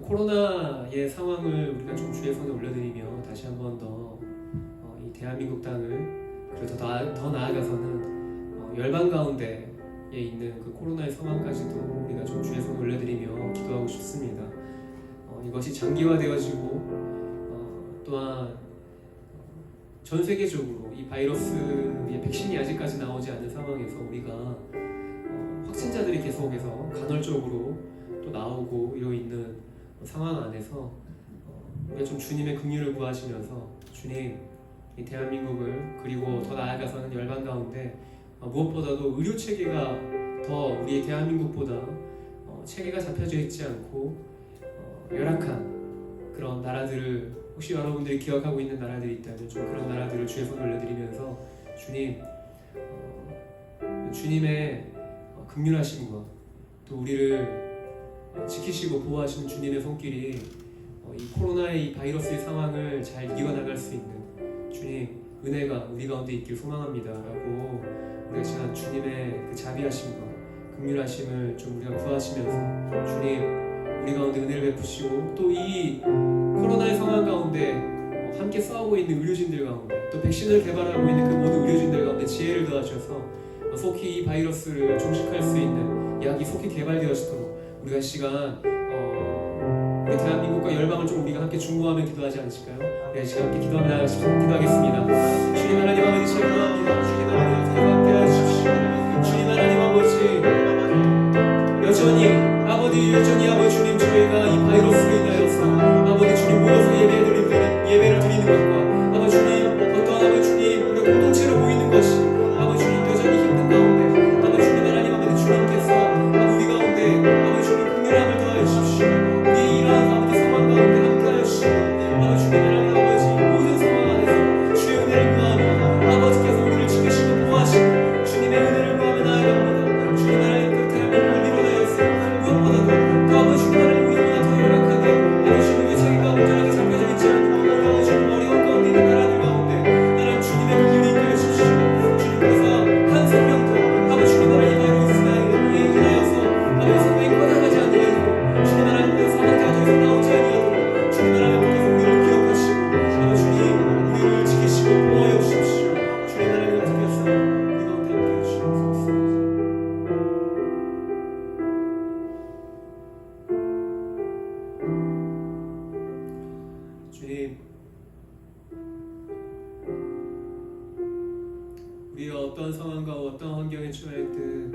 A: 코로나의 상황을 우리가 좀 주의 손에 올려드리며 다시 한 번 더 이 대한민국 땅을 그리고 더 나아가서는 열방 가운데에 있는 그 코로나의 상황까지도 우리가 좀 주의 손에 올려드리며 기도하고 싶습니다. 이것이 장기화되어지고 또한 전 세계적으로 이 바이러스의 백신이 아직까지 나오지 않은 상황에서 우리가 확진자들이 계속해서 간헐적으로 또 나오고 이러 있는 상황 안에서 우리가 좀 주님의 긍휼을 구하시면서 주님 이 대한민국을 그리고 더 나아가서는 열방 가운데 무엇보다도 의료 체계가 더 우리 대한민국보다 체계가 잡혀져 있지 않고 열악한 그런 나라들을 혹시 여러분들이 기억하고 있는 나라들이 있다면 좀 그런 나라들을 주의 손에 올려드리면서 주님의 긍휼하심과 또 우리를 지키시고 보호하시는 주님의 손길이 이 코로나의 이 바이러스의 상황을 잘 이겨나갈 수 있는 주님 은혜가 우리 가운데 있길 소망합니다 라고 우리가 지난 주님의 그 자비하심과 긍휼하심을 좀 우리가 구하시면서 주님 우리 가운데 은혜를 베푸시고 또 이 코로나의 상황 가운데 함께 싸우고 있는 의료진들 가운데 또 백신을 개발하고 있는 그 모든 의료진들 가운데 지혜를 더하셔서 속히 이 바이러스를 종식할 수 있는 약이 속히 개발되어지도록 우리가 시간 우리 대한민국과 열방을 좀 우리가 함께 중보하며 기도하지 않으실까요? 네, 시간 함께 기도하겠습니다. 주님 하나님 아버지 찬양합니다. 주님 하나님 아버지 함께 하십시오. 주님 하나님 아버지 여전히 아버지 주님 저희가 이 바이러스로 인하여서 아버지 주님 모여서 예배를 드리는 것과 아버지 주님 어떠한 아버지 주님 우리가 공동체로 모이는 것이 아버지 주님 여전히 힘든 가운데 아버지 주님 하나님 아버지 주님께서 우리 가운데 아버지 주님 긍휼함을 더하여 주십시오. 우리 이러한 아버지 상황 가운데 함께하여 주시고 아버지 주님 하나님 아버지 모든 상황 안에서 주의 은혜를 구하며 아버지께서 우리를 지키시고 보호하시고 주님의 은혜를 구하며 나아갑니다. 주님 하나님 그 대한민국을 밀어내어서 무엇보다도 또 아버지 주님 하나님 우리보다 더 열악하게 아버지 주님의 자기가 온전하게 살펴져 있지 않고 아버지 주님 어려운 가운데 있는 나라들 가운데 나라는 주님의 긍휼이 있게 해주십시오. 주님께서 한 생명도 아버지 주님 하나님 바이러스에 인하여서 아버지 생명이 꺼져가지 아니하도록 주님 하나님께서 사망자가 더 이상 나오지 아니하도록 주님 하나님께서 우리를 기억하시고 아버지 주님 우리를 지키시고 보호하여 주십시오. 주님 하나님 어떻게해서 우리 가운데 함께해 주시옵소서. 주님, 우리가 어떠한 상황과 어떠한 환경에 처했든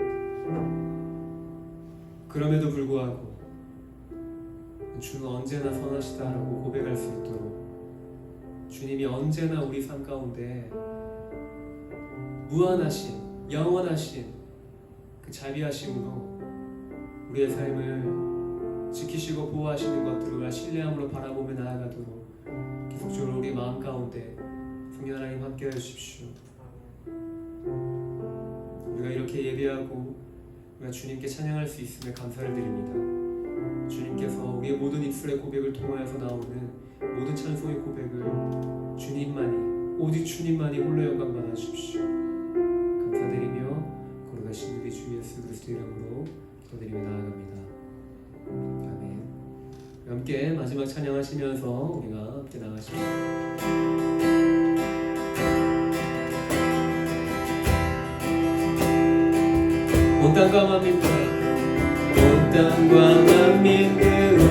A: 그럼에도 불구하고 주는 언제나 선하시다라고 고백할 수 있도록 주님이 언제나 우리 삶 가운데 무한하신 영원하신 그 자비하심으로 우리의 삶을 지키시고 보호하시는 것들을 신뢰함으로 바라보며 나아가도록 계속적으로 우리 마음 가운데 성령 하나님 함께해 주십시오. 우리가 이렇게 예배하고 우리가 주님께 찬양할 수 있음에 감사를 드립니다. 주님께서 우리의 모든 입술의 고백을 통하여서 나오는 모든 찬송의 고백을 주님만이 오직 주님만이 홀로 영광 받아 주십시오. 감사드리며 거룩하신 우리 주 예수 그리스도 이름으로 기도드리며 나아갑니다. 아멘. 함께 마지막 찬양하시면서 우리가 함께 나가십시오. 온 땅과 만민들아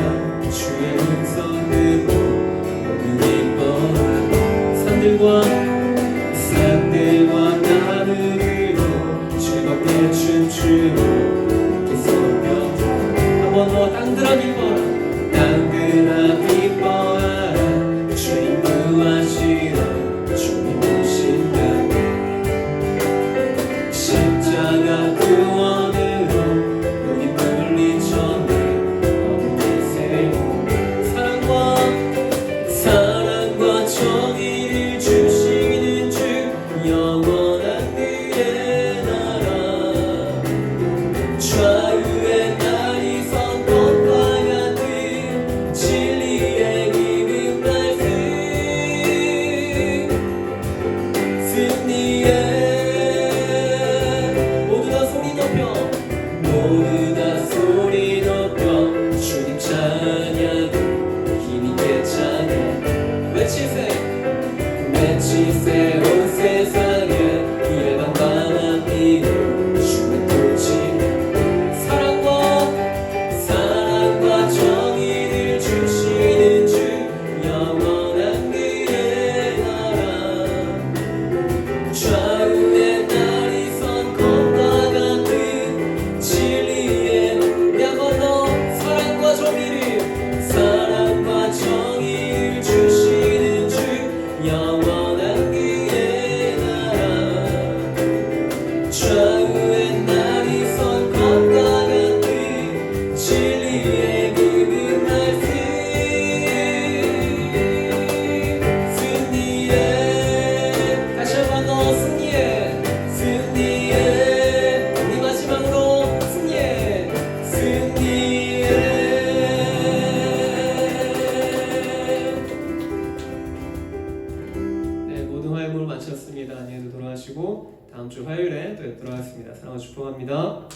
A: 주의 음성 듣고 모두 기뻐하라. 산들과 나무들도 즐겁게 춤추고 함께 성경 한번 더 땅들아 기뻐하라. 주님 구하시라. 주님 오신다. 십자가 구원으로 우리 물리쳤네. 어둠의 세계 사랑과 정의를 주시는 주 영원한 그의 나라. 좌우의 날이 선 것과 같은 진리의 기름 말씀 승리의 모두 다 소리 높여 주님 찬양 힘 있게 찬양 외치세 온 세상에 그의 방방한 빛을 주의 도지며 사랑과 정의를 주시는 주 영원한 그의 나라. 좌우의 날이 선 것과 같은 진리의 양언어 사랑과 정의를 주시는 주 영원한 그의 나라. 좌우의 날이 선 것과 같은 진리의 기름 말씀 승리의 다시 한번 더 승리의 우리 마지막으로 승리의 네, 모든 화요일을 마쳤습니다. 안녕히 돌아가시고 다음 주 화요일에 또 뵙도록 하겠습니다. 사랑과 축복합니다.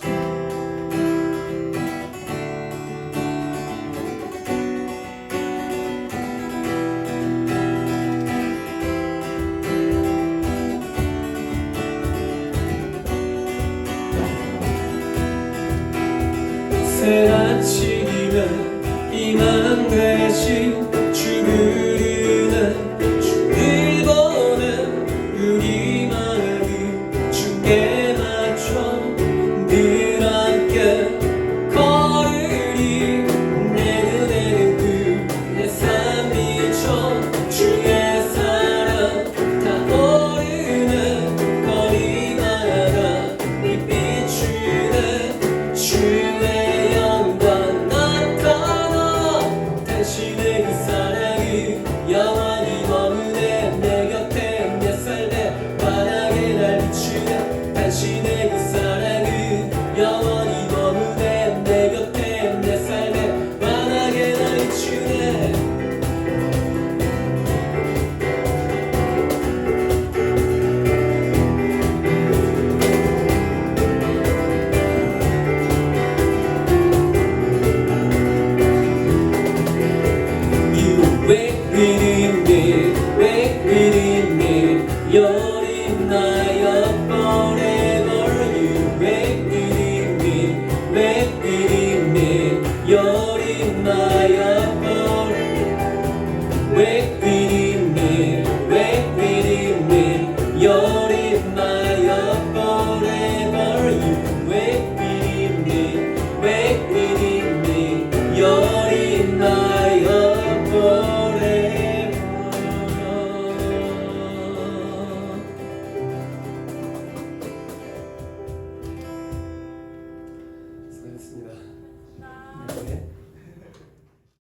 A: in my authority.